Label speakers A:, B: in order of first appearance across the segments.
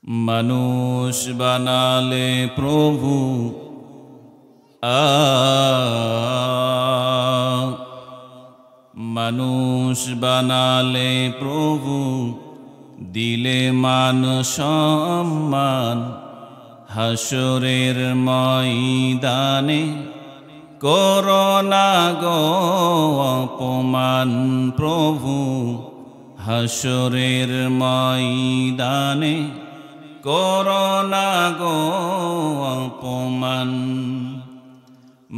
A: মানুষ বানালে প্রভু মানুষ বানালে প্রভু দিলে মান সম্মান হাসরের ময়দানে করোনা গো অপমান প্রভু হাসরের ময়দানে করোনা গো অপমান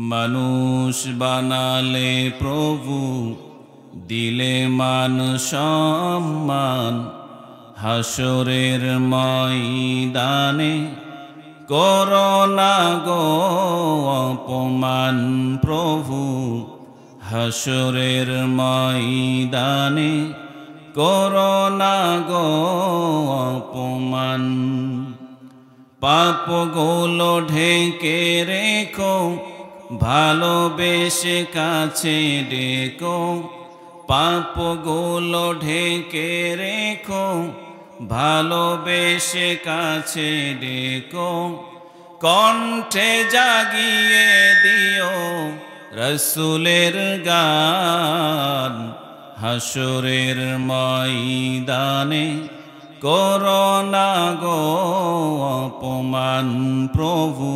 A: মানুষ বানালে প্রভু দিলে মান সম্মান হাসরের ময়দানে করোনা গো অপমান প্রভু হাসরের ময়দানে করোনা গো অপমান পাপগুলো ঢেকে রেখো ভালোবেসে কাছে ডেকো পাপগুলো ঢেকে রেখো ভালোবেসে কাছে ডেকো কণ্ঠে জাগিয়ে দিও রসুলের গান হাসরের ময়দানে করোনা গো অপমান প্রভু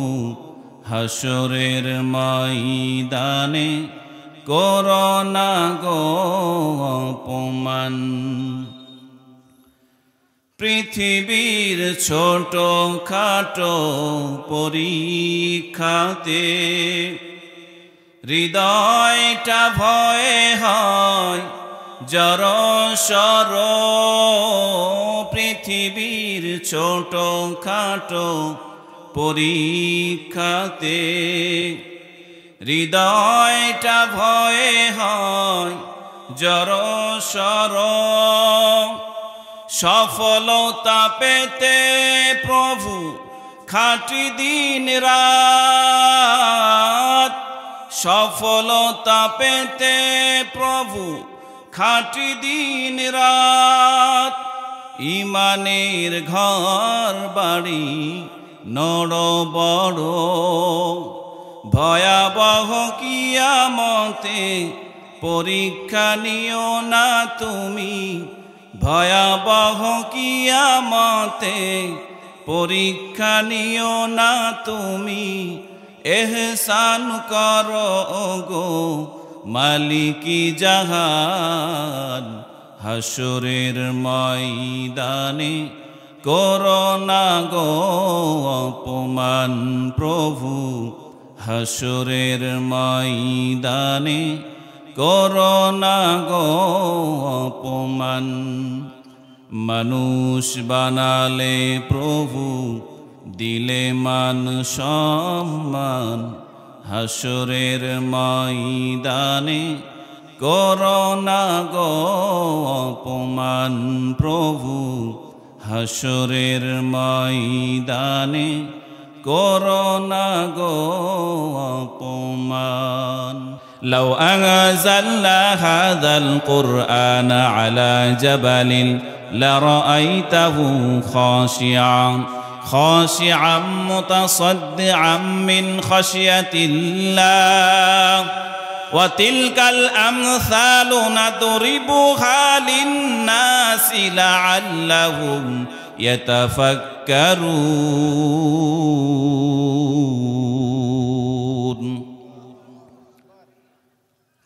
A: হাসরের ময়দানে করোনা গো অপমান পৃথিবীর ছোট খাটো পরীক্ষাতে হৃদয়টা ভয়ে হয় জড়সড় পৃথিবীর ছোট খাটো পরীক্ষাতে হৃদয়টা ভয়ে হয় জড়সড় সফলতা পেতে প্রভু খাটি দিন রাত সফলতা পেতে প্রভু খাটি দিন রাত ইমানের ঘর বাড়ি নড় বড় ভয়াবহ কিয়ামতে পরীক্ষা নিও না তুমি ভয়াবহ কিয়ামতে পরীক্ষা নিও না তুমি এহসান করো গো মালিকি জাহান হাসরের ময়দানে করোনা গো অপমান প্রভু হাসরের ময়দানে করোনা গো অপমান মানুষ বানালে প্রভু দিলে মান সম্মান হাসরের ময়দানে করোনা গো অপমান প্রভু হাসরের ময়দানে করোনা গো অপমান لو أنزلنا هذا القرآن على جبل لرأيته خاشعا متصدعا من خشية الله وتلك الأمثال نضربها للناس لعلهم يتفكرون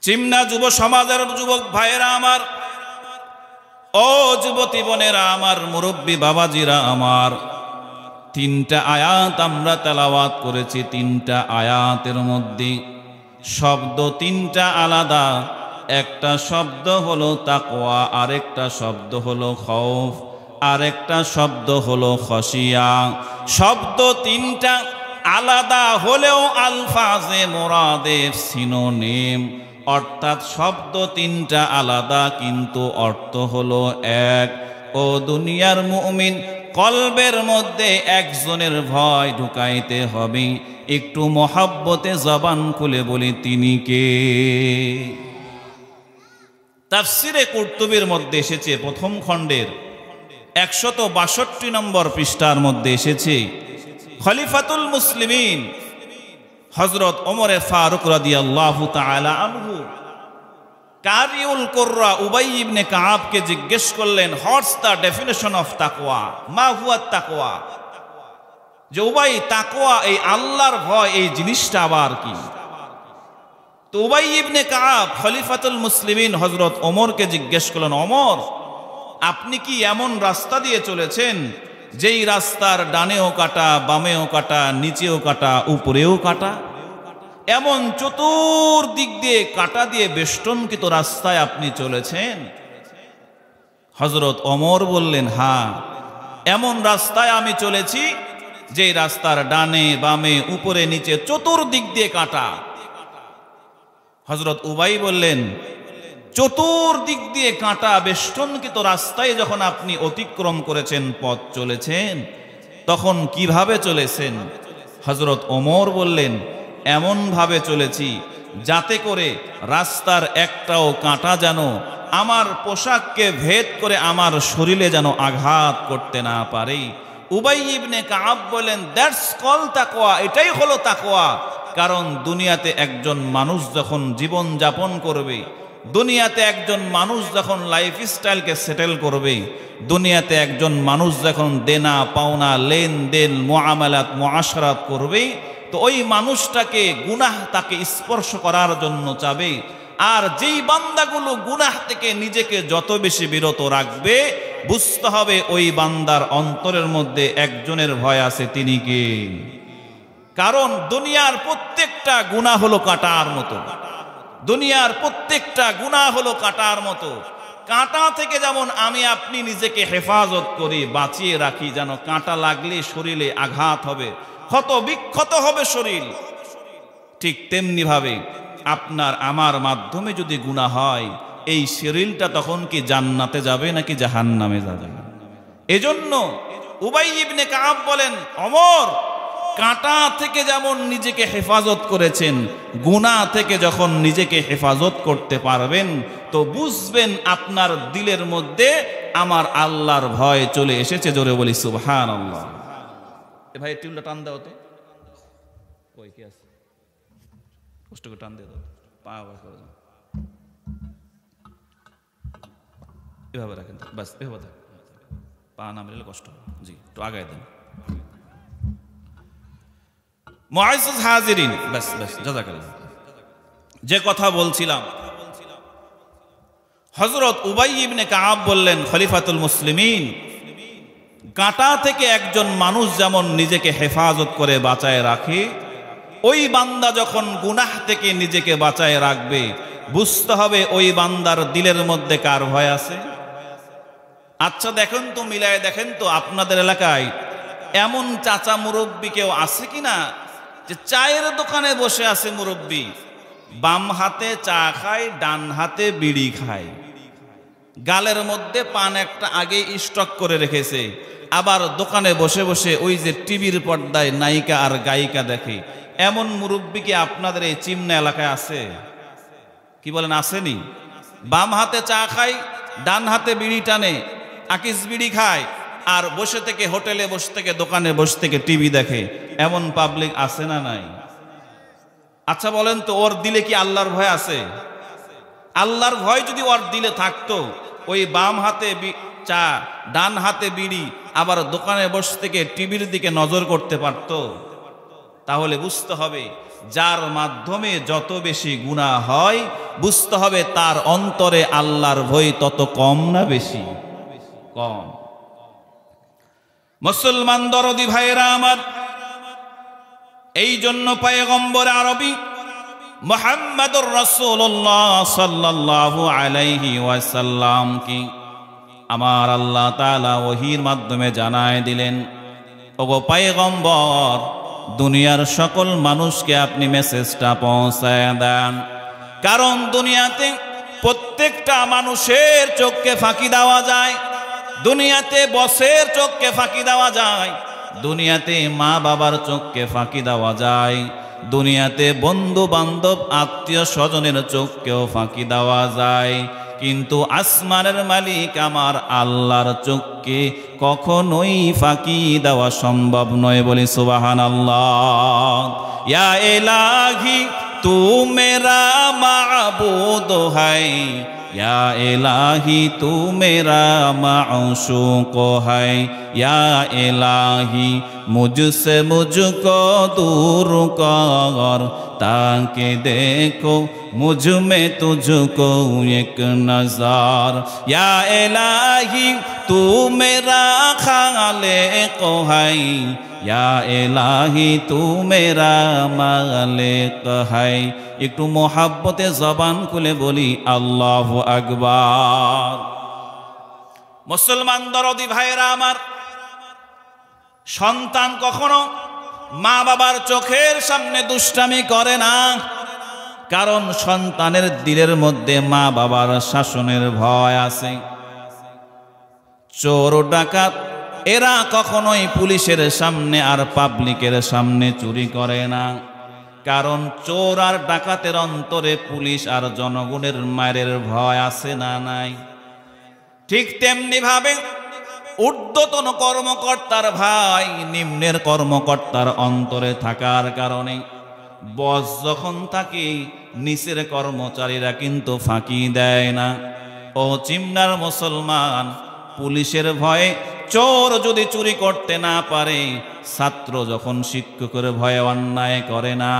A: চিমনা যুব সমাজের যুবক ভাইয়েরা আমার ও যুবতী বোনেরা আমার মুরব্বী বাবাজিরা আমার তিনটা আয়াত আমরা তেলাওয়াত করেছি তিনটা আয়াতের মধ্যে শব্দ তিনটা আলাদা একটা শব্দ হলো তাকওয়া আরেকটা শব্দ হলো খৌফ আরেকটা শব্দ হলো খশিয়া শব্দ তিনটা আলাদা হলেও আলফাজে মুরাদের সিনোনিম অর্থাৎ শব্দ তিনটা আলাদা কিন্তু অর্থ হলো এক ও দুনিয়ার মুমিন কলবের মধ্যে একজনের ভয় ঢুকাইতে হবে একটু মহাব্বতে জবান খুলে বলি তিনি কে তাফসিরে কুরতুবির মধ্যে এসেছে প্রথম খণ্ডের 162 নম্বর পৃষ্ঠার মধ্যে এসেছে, খলিফাতুল মুসলিমিন হযরত ওমর ফারুক রাদিয়াল্লাহু তাআলা আনহু কারিউল কুররা উবাই ইবনে কাবকে জিজ্ঞেস করলেন, হোয়াটস দ্য ডেফিনেশন অফ তাকওয়া, মা হুয়া তাকওয়া? যে উবাই, তাকওয়া এই আল্লাহর ভয় এই জিনিসটা আবার কি? তো উবাই ইবনে কাব খলিফাতুল মুসলিমিন হযরত ওমরকে জিজ্ঞেস করলেন, ওমর, আপনি কি এমন রাস্তা দিয়ে চলেছেন যেই রাস্তার ডানেও কাটা, বামেও কাটা, নিচেও কাটা, উপরেও কাটা, এমন চতুর্দিক দিয়ে কাটা দিয়ে বেষ্টনকৃত রাস্তায় আপনি চলেছেন? হযরত ওমর বললেন, হ্যাঁ, এমন রাস্তায় আমি চলেছি যে রাস্তার ডানে বামে উপরে নিচে চতুর্দিক দিয়ে কাটা। হযরত উবাই বললেন, চতুর্দিক দিয়ে কাটা বেষ্টনকৃত রাস্তায় যখন আপনি অতিক্রম করেছেন, পথ চলেছেন, তখন কিভাবে চলেছেন? হযরত ওমর বললেন, এমন ভাবে চলেছি যাতে করে রাস্তার একটাও কাঁটা যেন আমার পোশাককে ভেদ করে আমার শরীরে যেন আঘাত করতে না পারে। উবাই ইবনে কাব বলেন, দ্যাটস কল তাকওয়া, এটাই হলো তাকওয়া। কারণ দুনিয়াতে একজন মানুষ যখন জীবন যাপন করবে, দুনিয়াতে একজন মানুষ যখন লাইফ স্টাইলকে সেটেল করবে, দুনিয়াতে একজন মানুষ যখন দেনা পাওনা লেনদেন মুআমালাত মুআশারাত করবে, তো ওই মানুষটাকে গুনাহ তাকে স্পর্শ করার জন্য চাবে। আর যেই বান্দাগুলো গুনাহ থেকে নিজেকে যত বেশি বিরত রাখবে, বুঝতে হবে ওই বান্দার অন্তরের মধ্যে একজনের ভয় আছে, তিনি কে? কারণ দুনিয়ার প্রত্যেকটা গুনাহ হলো কাঁটার মতো, দুনিয়ার প্রত্যেকটা গুনাহ হলো কাঁটার মতো। কাঁটা থেকে যেমন আমি আপনি নিজেকে হেফাজত করি, বাঁচিয়ে রাখি, যেন কাঁটা লাগলে শরীরে আঘাত হবে, ক্ষত বিক্ষত হবে শরীর, ঠিক তেমনি ভাবে আপনার আমার মাধ্যমে যদি গুনাহ হয়, এই শরীরটা তখন কি জান্নাতে যাবে নাকি জাহান্নামে যাবে? এজন্য উবাই ইবনে কাব বলেন, ওমর, কাঁটা থেকে যেমন নিজেকে হেফাজত করেছেন, গুনাহ থেকে যখন নিজেকে হেফাজত করতে পারবেন, তো বুঝবেন আপনার দিলের মধ্যে আমার আল্লাহর ভয় চলে এসেছে। জোরে বলি সুবহানাল্লাহ। এ ভাই টিউলটা টান দাও তো, ওই কি আছে, কষ্ট করে টান দিয়ে দাও, পা আবার করে দাও, এভাবে রাখেন, বাস এভাবে পা নামলে কষ্ট হবে। জি, একটু আগায় দেন। মুআজ্জাজ হাজিরিন, বাস বাস, জাযাকাল্লাহ। যে কথা বলছিলাম, হযরত উবাই ইবনে কাব বললেন, খলিফাতুল মুসলিমিন, কাঁটা থেকে একজন মানুষ যেমন নিজেকে হেফাজত করে বাঁচায় রাখে, ওই বান্দা যখন গুনাহ থেকে নিজেকে বাঁচায় রাখবে, বুঝতে হবে ওই বান্দার দিলের মধ্যে কার ভয় আছে। আচ্ছা দেখেন তো, মিলায় দেখেন তো, আপনাদের এলাকায় এমন চাচা মুরব্বী কেউ আছে কিনা যে চায়ের দোকানে বসে আছে মুরব্বী, বাম হাতে চা খায়, ডান হাতে বিড়ি খায়, গালের মধ্যে পান একটা আগে স্টক করে রেখেছে, আবার দোকানে বসে বসে ওই যে টিভির পর্দায় নায়িকা আর গায়িকা দেখে? এমন মুরব্বী কি আপনাদের এই চিমনা এলাকায় আছে? কি বলেন, আসেনি? বাম হাতে চা খায়, ডান হাতে বিড়ি টানে, আকিস বিড়ি খায়, আর বসে থেকে হোটেলে বসে থেকে দোকানে বসে থেকে টিভি দেখে। এমন পাবলিক আছে না নাই? আচ্ছা বলেন তো, ওর দিলে কি আল্লাহর ভয় আছে? আল্লাহর ভয় যদি ওর দিলে থাকতো, ওই বাম হাতে চা, ডান হাতে বিড়ি, আবার দোকানে বসে থেকে টিভির দিকে নজর করতে পারত? তাহলে বুঝতে হবে, যার মাধ্যমে যত বেশি গুনাহ হয়, বুঝতে হবে তার অন্তরে আল্লাহর ভয় তত কম না বেশি? কম। মুসলমান দরদি ভাইরা আমার, এই জন্য পয়গম্বর আরবি মুহাম্মদুর রাসূলুল্লাহ সাল্লাল্লাহু আলাইহি ওয়াসাল্লাম কি আমার আল্লাহ তাআলা ওহীর মাধ্যমে জানায় দিলেন, ওগো পয়গম্বর, দুনিয়ার সকল মানুষকে আপনি মেসেজটা পৌঁছায় দেন। কারণ দুনিয়াতে প্রত্যেকটা মানুষের চোখকে ফাঁকি দেওয়া যায়, দুনিয়াতে বসের চোখকে ফাঁকি দেওয়া যায়, দুনিয়াতে মা বাবার চোখকে ফাঁকি দেওয়া যায়, দুনিয়াতে বন্ধু বান্ধব আত্মীয় স্বজনের চোখকেও ফাঁকি দেওয়া যায়, কিন্তু আসমানের মালিক আমার আল্লাহর চোখকে কখনোই ফাঁকি দেওয়া সম্ভব নয়। বলি সুবহানাল্লাহ। ইয়া ইলাহি তু মেরা মাবুদ হায়, या इलाही तू मेरा माशूक है, या इलाही मुझसे मुझको दूर कर, ताकि देखो मुझ में तुझको एक नज़र। या इलाही तू मेरा खालिक है, या इलाही तू मेरा मालिक है। একটু মোহাব্বতে জবান খুলে বলি আল্লাহু আকবার। মুসলমান দরদি ভাইরা আমার, সন্তান কখনো মা বাবার চোখের সামনে দুষ্টামি করে না, কারণ সন্তানের দিলের মধ্যে মা বাবার শাসনের ভয় আছে। চোর ডাকাত এরা কখনোই পুলিশের সামনে আর পাবলিকের সামনে চুরি করে না, কারণ চোর আর ডাকাতের অন্তরে পুলিশ আর জনগণের মায়ের ভয় আছে না নাই? ঠিক তেমনি ভাবে ঊর্ধ্বতন কর্মকর্তার ভাই নিম্নের কর্মকর্তার অন্তরে থাকার কারণে বস যখন থাকে নিচের কর্মচারীরা কিন্তু ফাঁকি দেয় না। ও চিমনার মুসলমান, পুলিশের ভয়ে চোর যদি চুরি করতে না পারে, ছাত্র যখন শিক্ষকের ভয়ে অন্যায় করে না,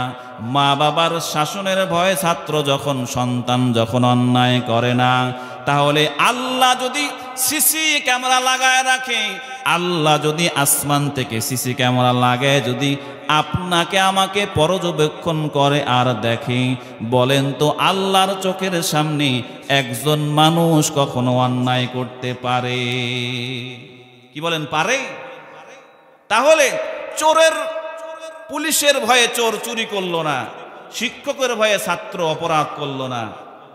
A: মা বাবার শাসনের ভয়ে ছাত্র যখন সন্তান যখন অন্যায় করে না, তাহলে আল্লাহ যদি সিসি ক্যামেরা লাগায় রাখে, আল্লাহ যদি আসমান থেকে সিসি ক্যামেরা লাগায় যদি আপনাকে আমাকে পর্যবেক্ষণ করে আর দেখে, বলেন তো আল্লাহর চোখের সামনে একজন মানুষ কখনো অন্যায় করতে পারে? কি বলেন, পারে? তাহলে চোরের পুলিশের ভয়ে চোর চুরি করলো না, শিক্ষকের ভয়ে ছাত্র অপরাধ করলো না,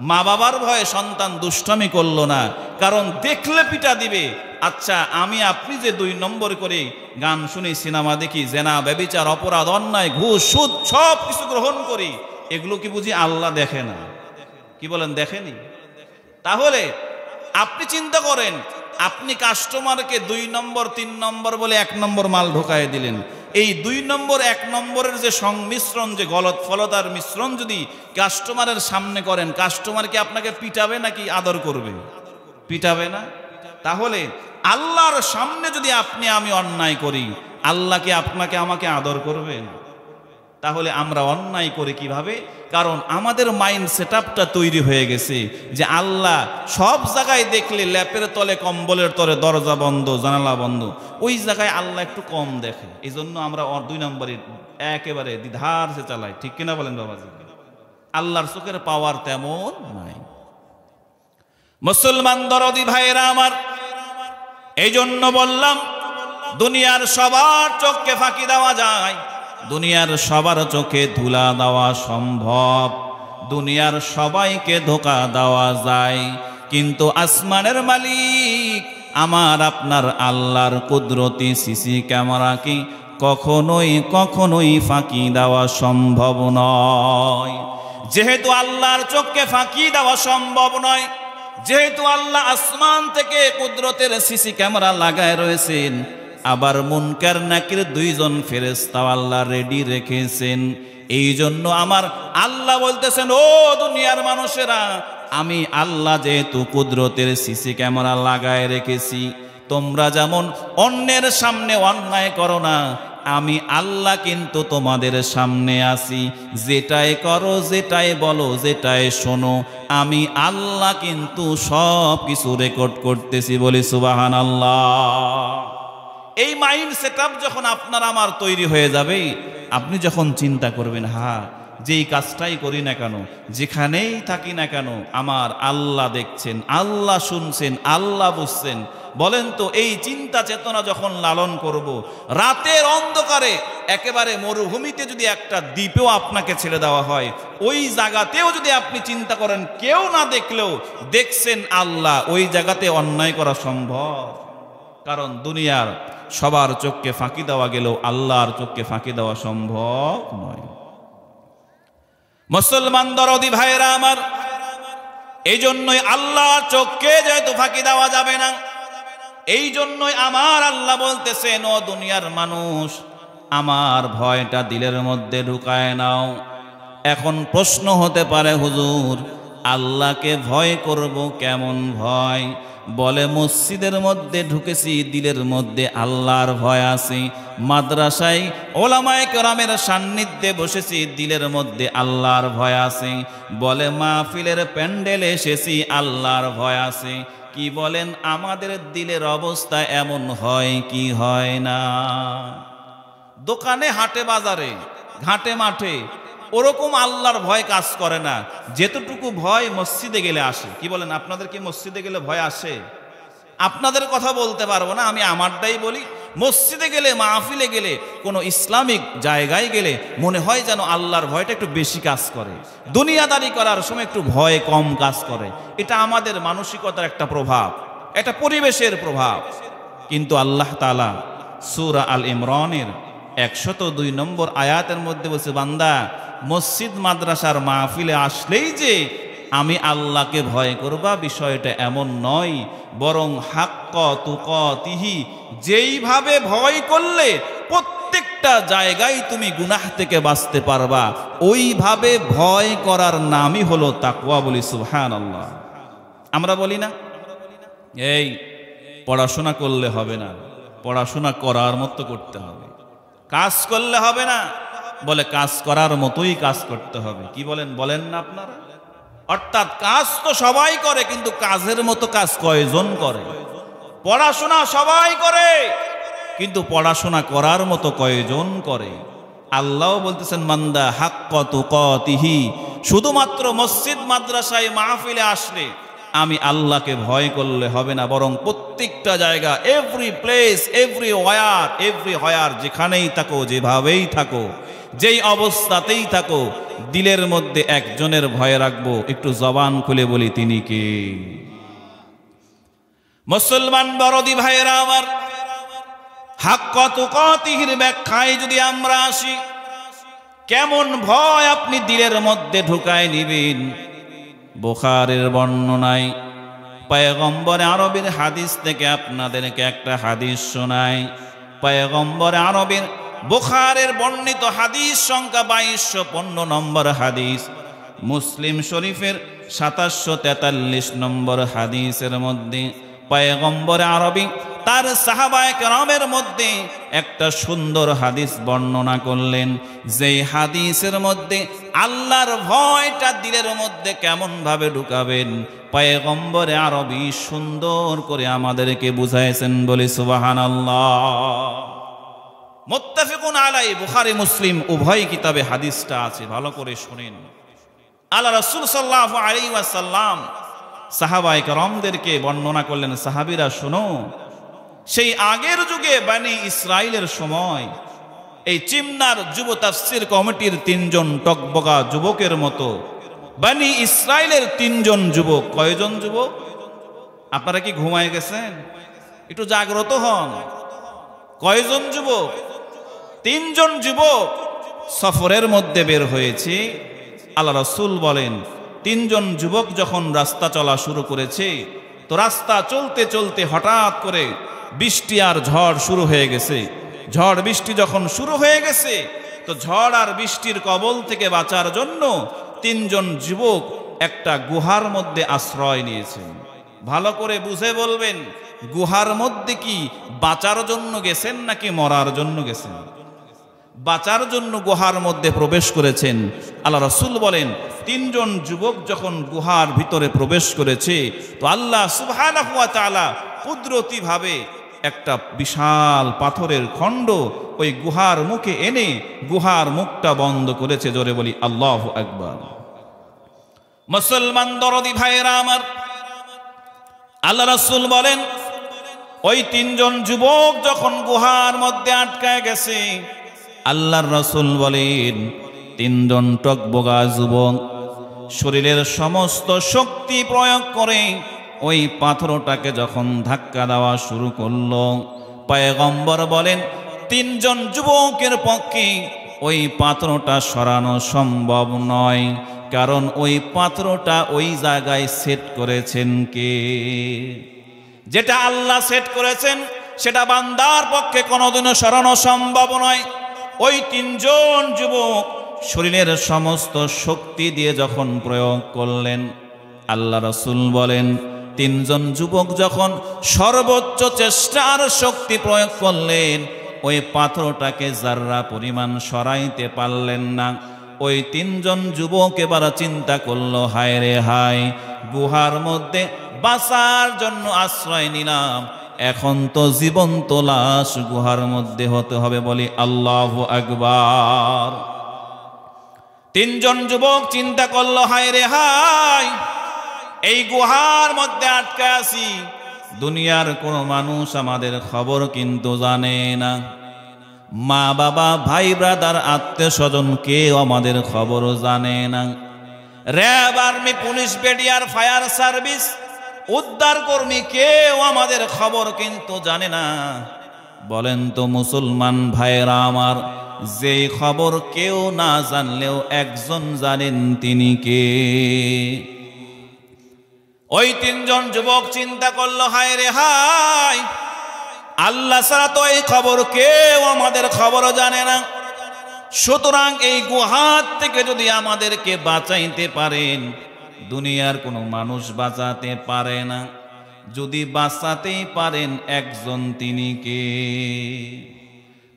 A: মা বাবার ভয়ে সন্তান দুষ্টামি করলো না, কারণ দেখলে পিটা দিবে। আচ্ছা, আমি আপনি যে 2 নম্বর করে গান শুনি, সিনেমা দেখি, জেনা ব্যভিচার অপরাধ অন্যায় ঘুষ সুদ সব কিছু গ্রহণ করি, এগুলো কি বুঝি আল্লাহ দেখে না? কি বলেন, দেখেনি? তাহলে আপনি চিন্তা করেন, আপনি কাস্টমারকে 2 নম্বর 3 নম্বর বলে 1 নম্বর মাল ঢোকায় দিলেন, এই 2 নম্বর 1 নম্বরের যে সংমিশ্রণ, যে গলত ফলতার মিশ্রণ যদি কাস্টমারের সামনে করেন, কাস্টমার কি আপনাকে পিটাবে নাকি আদর করবে? পিটাবে না। তাহলে আল্লাহর সামনে যদি আপনি আমি অন্যায় করি, আল্লাহ কি আপনাকে আমাকে আদর করবেন? তাহলে আমরা অন্যায় করি কিভাবে? কারণ আমাদের মাইন্ড সেটআপটা তৈরি হয়ে গেছে যে আল্লাহ সব জায়গায় দেখলে ল্যাপের তলে কম্বলের তলে দরজা বন্ধ জানালা বন্ধ, ওই জায়গায় আল্লাহ একটু কম দেখে। এই জন্য আমরা 2 নম্বরে একেবারে দ্বিধার সে চালাই। ঠিক কিনা বলেন বাবাজি? আল্লাহর চোখের পাওয়ার তেমন নাই। মুসলমান দরদি ভাইয়েরা আমার, এই জন্য বললাম দুনিয়ার সবার চোখকে ফাঁকি দেওয়া যায়, দুনিয়ার সবার চোখে ধুলা দেওয়া সম্ভব, দুনিয়ার সবাইকে ধোঁকা দেওয়া যায়, কিন্তু আসমানের মালিক আমার আপনার আল্লাহর কুদরতি সিসি ক্যামেরা কি কখনোই ফাঁকি দেওয়া সম্ভব নয়। যেহেতু আল্লাহর চোখকে ফাঁকি দেওয়া সম্ভব নয়, যেহেতু আল্লাহ আসমান থেকে কুদরতের সিসি ক্যামেরা লাগায় রয়েছেন, আবার মুনকার নাকির 2 জন ফেরেশতা আল্লাহ রেডি রেখেছেন, এই জন্য আমার আল্লাহ বলতেছেন, ও দুনিয়ার মানুষেরা, আমি আল্লাহ যেহেতু কুদরতের সিসি ক্যামেরা লাগায় রেখেছি, তোমরা যেমন অন্যের সামনে অন্যায় করো না, আমি আল্লাহ কিন্তু তোমাদের সামনে আছি, যেটাই করো, যেটাই বলো, যেটাই শোনো, আমি আল্লাহ কিন্তু সব কিছু রেকর্ড করতেছি। বলি সুবহানাল্লাহ। এই মাইন্ড সেটআপ যখন আপনার আমার তৈরি হয়ে যাবে, আপনি যখন চিন্তা করবেন, হ্যাঁ, যেই কাজটাই করি না কেন, যেখানেই থাকি না কেন, আমার আল্লাহ দেখছেন, আল্লাহ শুনছেন, আল্লাহ বুঝছেন। বলেন তো, এই চিন্তা চেতনা যখন লালন করব, রাতের অন্ধকারে একেবারে মরুভূমিতে যদি একটা দ্বীপেও আপনাকে ছেড়ে দেওয়া হয়, ওই জায়গাতেও যদি আপনি চিন্তা করেন, কেউ না দেখলেও দেখছেন আল্লাহ, ওই জায়গাতে অন্যায় করা সম্ভব? কারণ দুনিয়ার সবার চোখকে ফাঁকি দেওয়া গেলেও আল্লাহর চোখকে ফাঁকি দেওয়া সম্ভব নয়। মুসলমান দরদি ভাইরা আমার, এই জন্যই আল্লাহর চোখকে যেহেতু ফাঁকি দেওয়া যাবে না, এই জন্যই আমার আল্লাহ বলতেছেন, ও দুনিয়ার মানুষ, আমার ভয়টা দিলের মধ্যে ঢুকায় নাও। এখন প্রশ্ন হতে পারে, হুজুর আল্লাহকে ভয় করব কেমন ভয়? বলে, মসজিদের মধ্যে ঢুকেছি, দিলের মধ্যে আল্লাহর ভয় আছে। মাদ্রাসায় ওলামায়ে কেরামের সান্নিধ্যে বসেছি, দিলের মধ্যে আল্লাহর ভয় আছে। বলে, মাহফিলের প্যান্ডেলে এসেছি, আল্লাহর ভয় আছে। কি বলেন, আমাদের দিলের অবস্থা এমন হয় কি হয় না? দোকানে, হাটে, বাজারে, ঘাটে, মাঠে ওরকম আল্লাহর ভয় কাজ করে না, যেতটুকু ভয় মসজিদে গেলে আসে। কি বলেন, আপনাদের কি মসজিদে গেলে ভয় আসে? আপনাদের কথা বলতে পারবো না, আমি আমারটাই বলি। মসজিদে গেলে, মাহফিলে গেলে, কোনো ইসলামিক জায়গায় গেলে মনে হয় যেন আল্লাহর ভয়টা একটু বেশি কাজ করে, দুনিয়াদারি করার সময় একটু ভয় কম কাজ করে। এটা আমাদের মানসিকতার একটা প্রভাব, এটা পরিবেশের প্রভাব। কিন্তু আল্লাহ তাআলা সূরা আল ইমরানের 102 নম্বর আয়াতের মধ্যে বলছে, বান্দা, মসজিদ মাদ্রাসার মাহফিলে আসলেই যে আমি আল্লাহকে ভয় করবা, বিষয়টা এমন নয়। বরং হাক্ক তুকাতিহি, যেইভাবে ভয় করলে প্রত্যেকটা জায়গায় তুমি গুনাহ থেকে বাঁচতে পারবা, ওইভাবে ভয় করার নামই হলো তাকওয়া। বলি সুবহানাল্লাহ। আমরা বলি না, এই পড়াশোনা করলে হবে না, পড়াশোনা করার মতো করতে হবে। কাজ করলে হবে না, বলে কাজ করার মতোই কাজ করতে হবে। কি বলেন, বলেন না আপনারা? অর্থাৎ কাজ তো সবাই করে, কিন্তু কাজের মতো কাজ কয়জন করে? পড়াশোনা সবাই করে, কিন্তু পড়াশোনা করার মতো কয়জন করে? আল্লাহ বলতেছেন, বান্দা হাক্ক তুকাতিহি, শুধুমাত্র মসজিদ মাদ্রাসায় মাহফিলে আসলে আমি আল্লাহকে ভয় করলে হবে না, বরং প্রত্যেকটা জায়গা, এভরি প্লেস, এভরি হোয়ার, যেখানেই থাকো, যেভাবেই থাকো, যেই অবস্থাতেই থাকো, দিলের মধ্যে একজনের ভয় রাখবো। একটু জবান খুলে বলি, তিনি কে? মুসলমান বরদি ভাইয়েরা আমার, হাক্ক তুকাতিহির ব্যাখ্যায় যদি আমরা আসি, কেমন ভয় আপনি দিলের মধ্যে ঢুকায় নিবেন? বুখারীর বর্ণনায় পয়গম্বর আরবীর হাদিস থেকে আপনাদেরকে একটা হাদিস শোনায়। পয়গম্বর আরবীর বুখারীর বর্ণিত হাদিস সংখ্যা 2215 নম্বর হাদিস, মুসলিম শরীফের 2743 নম্বর হাদিসের মধ্যে পয়গম্বর আরবী তার সাহাবায়ে কেরামের মধ্যে একটা সুন্দর হাদিস বর্ণনা করলেন, যেই হাদিসের মধ্যে আল্লাহর ভয়টা দিলের মধ্যে কেমন ভাবে ঢুকাবেন পয়গম্বর আরবী সুন্দর করে আমাদেরকে বুঝাইছেন। বলি সুবহানাল্লাহ। মুত্তাফিকুন আলাই, বুখারী মুসলিম উভয় কিতাবে হাদিসটা আছে, ভালো করে শুনেন। আল্লাহ রাসূল সাল্লাল্লাহু আলাইহি ওয়াসাল্লাম সাহাবায়ে কেরামদেরকে বর্ণনা করলেন, সাহাবীরা শোনো, সেই আগের যুগে বনি ইসরাইলের সময় এই চিমনার যুব তাফসীর কমিটির 3 জন টকবগা যুবকের মতো বনি ইসরাইলের 3 জন যুবক, কয়জন যুবক? আপনারা কি ঘুমায় গেছেন? একটু জাগ্রত হন। কয়জন যুবক? 3 জন যুবক সফরের মধ্যে বের হয়েছে। আল্লাহ রাসূল বলেন, 3 জন যুবক যখন রাস্তা চলা শুরু করেছে, তো রাস্তা চলতে চলতে হঠাৎ করে বৃষ্টি আর ঝড় শুরু হয়ে গেছে। ঝড় বৃষ্টি যখন শুরু হয়ে গেছে, তো ঝড় আর বৃষ্টির কবল থেকে বাঁচার জন্য 3 জন যুবক একটা গুহার মধ্যে আশ্রয় নিয়েছেন। ভালো করে বুঝে বলবেন, গুহার মধ্যে কি বাঁচার জন্য গেছেন নাকি মরার জন্য গেছেন? বাঁচার জন্য গুহার মধ্যে প্রবেশ করেছেন। আল্লাহ রাসূল বলেন, 3 জন যুবক যখন গুহার ভিতরে প্রবেশ করেছে, তো আল্লাহ সুবহানাহু ওয়া তাআলা কুদরতি ভাবে একটা বিশাল পাথরের খণ্ড ওই গুহার মুখে এনে গুহার মুখটা বন্ধ করেছে। জোরে বলি আল্লাহু আকবার। মুসলমান দরদি ভাইয়েরা আমার, আল্লাহ রাসূল বলেন, ওই 3 জন যুবক যখন গুহার মধ্যে আটকায় গেছে, আল্লাহর রাসূল বলেন, 3 জন টকবগা যুবক শরীরের সমস্ত শক্তি প্রয়োগ করে ওই পাথরটাকে যখন ধাক্কা দেওয়া শুরু করলো, পয়গম্বর বলেন 3 জন যুবকের পক্ষে ওই পাথরটা সরানো সম্ভব নয়। কারণ ওই পাত্রটা ওই জায়গায় সেট করেছেন কে? যেটা আল্লাহ সেট করেছেন সেটা বান্দার পক্ষে কোনোদিনও সরানো সম্ভব নয়। ওই তিনজন যুবক শরীরের সমস্ত শক্তি দিয়ে যখন প্রয়োগ করলেন, আল্লাহ রাসূল বলেন তিনজন যুবক যখন সর্বোচ্চ চেষ্টার শক্তি প্রয়োগ করলেন, ওই পাথরটাকে যার্রা পরিমাণ সরাইতে পারলেন না। ওই তিনজন যুবক এবার চিন্তা করলো, হায় রে হায়, গুহার মধ্যে বাঁচার জন্য আশ্রয় নিলাম, এখন তো জীবন্ত লাশ গুহার মধ্যে হতে হবে। বলি আল্লাহু আকবার। তিনজন যুবক চিন্তা করলো, হায় রে হায়, এই গুহার মধ্যে আটকে আছি, দুনিয়ার কোনো মানুষ আমাদের খবর কিন্তু জানে না। মা বাবা ভাই ব্রাদার আত্মীয় স্বজন কেউ আমাদের খবর জানে না। RAB army police BDR fire service উদ্ধার কর্মী কেউ আমাদের খবর কিন্তু জানে না। বলেন তো মুসলমান ভাইরা আমার, যেই খবর কেউ না জানলেও একজন জানেন, তিনি কে? ওই তিনজন যুবক চিন্তা করলো, হায় রে হায়, আল্লাহ ছাড়া তো এই খবর কেউ আমাদের খবর জানে না। সুতরাং এই গুহার থেকে যদি আমাদেরকে বাঁচাইতে পারেন, দুনিয়ার কোনো মানুষ বাঁচাতে পারে না। যদি বাঁচাতেই পারেন একজন, তিনি কে?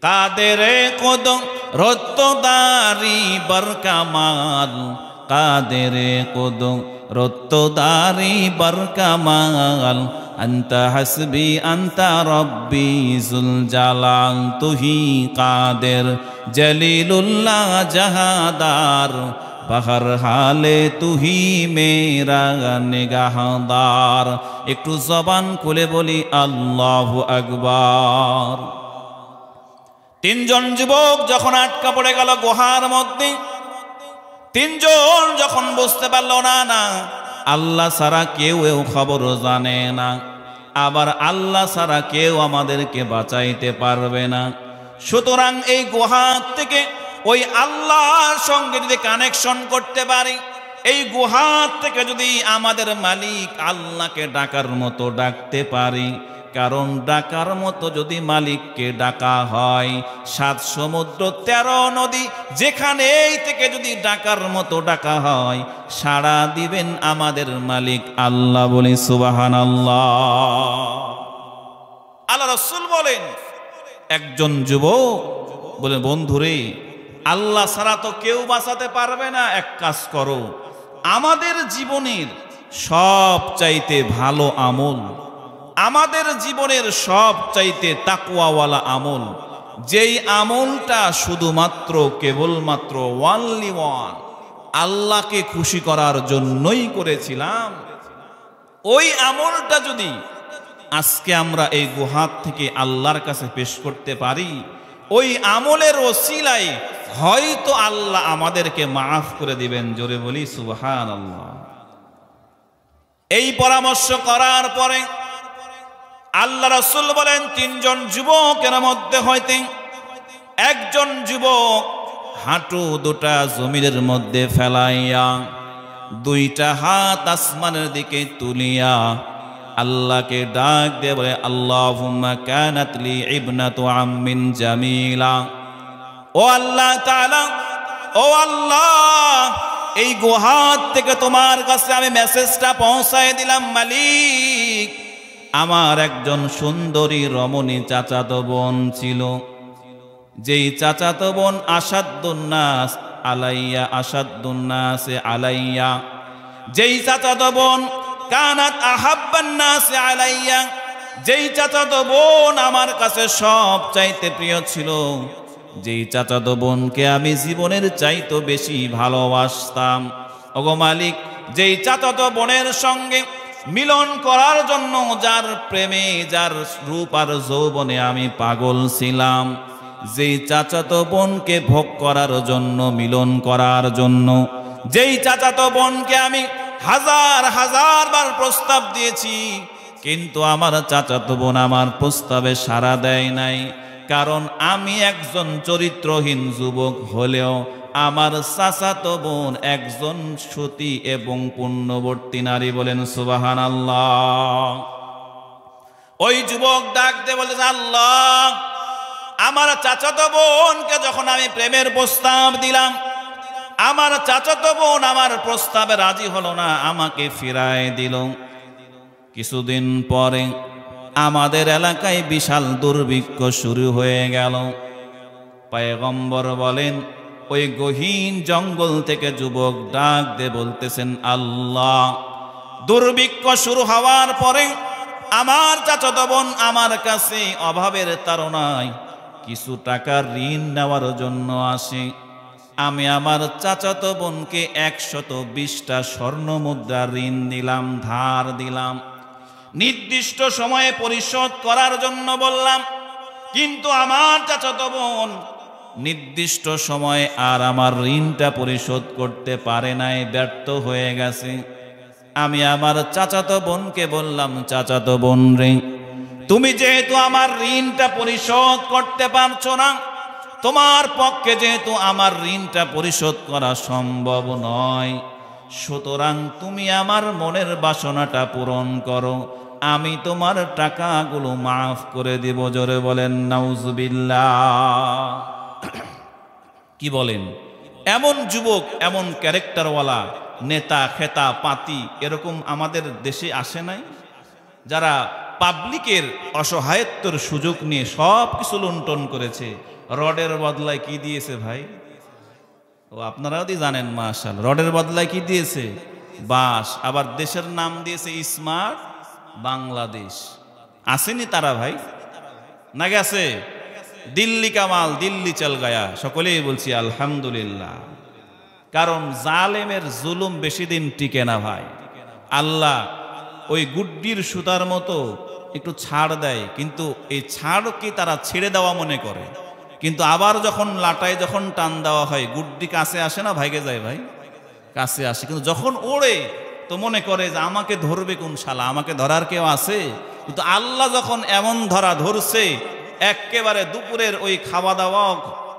A: কাদের কদম রত্তদারি বরকামাল, কাদের কদম রত্তদারি বরকামাল, আন্তা হাসবি আন্তা রব্বি জুল জালাল, তুহি কাদের জলিলুল্লাহ জাহাদার, বাহার হালে তুহি মেরা নিগাহদার। একটু জবান খুলে বলি আল্লাহু আকবার। তিনজন যুবক যখন আটকা পড়ে গেল গুহার মধ্যে, তিনজন যখন বুঝতে পারল না না আল্লাহ ছাড়া কেউ খবর জানে না, আবার আল্লাহ ছাড়া কেউ আমাদেরকে বাঁচাইতে পারবে না, সুতরাং এই গুহা থেকে ওই আল্লাহর সঙ্গে যদি কানেকশন করতে পারি, এই গুহা থেকে যদি আমাদের মালিক আল্লাহকে ডাকার মতো ডাকতে পারি, কারণ ডাকার মতো যদি মালিককে ডাকা হয়, 7 সমুদ্র 13 নদী যেখানেই থেকে যদি ডাকার মতো ডাকা হয়, সাড়া দিবেন আমাদের মালিক আল্লাহ। বলি সুবহানাল্লাহ। আল্লাহ রাসূল বলেন, একজন যুবক বলে, বন্ধুরে, আল্লাহ ছাড়া তো কেউ বাঁচাতে পারবে না, এক কাজ করো, আমাদের জীবনের সব চাইতে ভালো আমল, আমাদের জীবনের সব চাইতে তাকওয়াওয়ালা আমল, যেই আমলটা শুধুমাত্র কেবলমাত্র ওয়ানলি ওয়ান আল্লাহকে খুশি করার জন্যই করেছিলাম, ওই আমলটা যদি আজকে আমরা এই গুহার থেকে আল্লাহর কাছে পেশ করতে পারি, ওই আমলের ওসিলায় হয়তো আল্লাহ আমাদেরকে মাফ করে দিবেন। জোরে বলি সুবহানাল্লাহ। এই পরামর্শ করার পরে আল্লাহ রাসূল বলেন, তিনজন যুবকের মধ্যে হইতে একজন যুবক হাঁটু দুটা জমিনের মধ্যে ফেলাইয়া, 2টা হাত আসমানের দিকে তুলিয়া আল্লাহকে ডাক দিয়ে বলে, আল্লাহুম্মা কানাত লি ইবনাতু আম্মিন জামিলা, ও আল্লাহ তাআলা, ও আল্লাহ, এই গুহার থেকে তোমার কাছে আমি মেসেজটা পৌঁছায় দিলাম, মালিক, আমার একজন সুন্দরী রমণী চাচাতো বোন ছিল, যেই চাচাতো বোন আসাদুন্নাস আলাইয়া, আসাদুন্নাস আলাইয়া, যেই চাচাতো বোন কানাত আহাব্বান নাস আলাইয়া, যেই চাচাতো বোন আমার কাছে সব চাইতে প্রিয় ছিল, যেই চাচাতো বোনকে আমি জীবনের চাইতে বেশি ভালোবাসতাম, ওগো মালিক, যেই চাচাতো বোনের সঙ্গে মিলন করার জন্য, যার প্রেমে, যার রূপ আর যৌবনে আমি পাগল ছিলাম, যেই চাচাতো বোনকে ভোগ করার জন্য, মিলন করার জন্য, যেই চাচাতো বোনকে আমি হাজার হাজার বার প্রস্তাব দিয়েছি, কিন্তু আমার চাচাতো বোন আমার প্রস্তাবে সাড়া দেয় নাই, কারণ আমি একজন চরিত্রহীন যুবক হলেও আমার চাচাতো বোন একজন সতী এবং পুণ্যবর্তী নারী। বলেন সুবহানাল্লাহ। ওই যুবক ডাক দিয়ে বলে, আল্লাহ, আমার চাচাতো বোনকে যখন আমি প্রেমের প্রস্তাব দিলাম, আমার চাচাতো বোন আমার প্রস্তাবে রাজি হলো না, আমাকে ফিরায় দিল। কিছুদিন পরে আমাদের এলাকায় বিশাল দুর্ভিক্ষ শুরু হয়ে গেল। পয়গম্বর বলেন, ওই গহীন জঙ্গল থেকে যুবক ডাক দিয়ে বলতেছেন, আল্লাহ, দুর্ভিক্ষ শুরু হওয়ার পরে আমার চাচাতো বোন আমার কাছে অভাবের তাড়নায় কিছু টাকা ঋণ নেওয়ার জন্য আসে। আমি আমার চাচাতো বোনকে 120টা স্বর্ণ মুদ্রা ঋণ দিলাম, ধার দিলাম, নির্দিষ্ট সময়ে পরিশোধ করার জন্য বললাম। কিন্তু আমার চাচাতো বোন নির্দিষ্ট সময়ে আর আমার ঋণটা পরিশোধ করতে পারে নাই, ব্যর্থ হয়ে গেছে। আমি আমার চাচাতো বোনকে বললাম, চাচাতো বোন রে, তুমি যেহেতু আমার ঋণটা পরিশোধ করতে পারছো না, তোমার পক্ষে যেহেতু আমার ঋণটা পরিশোধ করা সম্ভব নয়, সুতরাং তুমি আমার মনের বাসনাটা পূরণ করো, আমি তোমার টাকাগুলো মাফ করে দিব। জোরে বলেন নাউজুবিল্লাহ। কি বলেন? এমন যুবক, এমন ক্যারেক্টারওয়ালা নেতা, খেতা, পাতি এরকম আমাদের দেশে আসে নাই, যারা পাবলিকের অসহায়ত্বের সুযোগ নিয়ে সব কিছু লুণ্ঠন করেছে। রডের বদলায় কি দিয়েছে ভাই? ও আপনারাও জানেন, মাশাআল্লাহ, রডের বদলায় কি দিয়েছে? বাস। আবার দেশের নাম দিয়েছে স্মার্ট বাংলাদেশ। আসেনি তারা ভাই? না গেছে? দিল্লি কামাল, দিল্লি চল গায়া। সকলেই বলছি আলহামদুলিল্লাহ। কারণ জালেমের জুলুম বেশি দিন টিকে না ভাই। আল্লাহ ওই গুড্ডির সুতার মতো একটু ছাড় দেয়, কিন্তু এই ছাড়কে তারা ছেড়ে দেওয়া মনে করে, কিন্তু আবার যখন লাটায় যখন টান দেওয়া হয়, গুড্ডি কাছে আসে না, ভাইগে যায় ভাই, কাছে আসে। কিন্তু যখন ওড়ে তো মনে করে যে আমাকে ধরবে কোন শালা, আমাকে ধরার কেউ আছে। কিন্তু আল্লাহ যখন এমন ধরা ধরছে, একেবারে দুপুরের ওই খাওয়া দাওয়া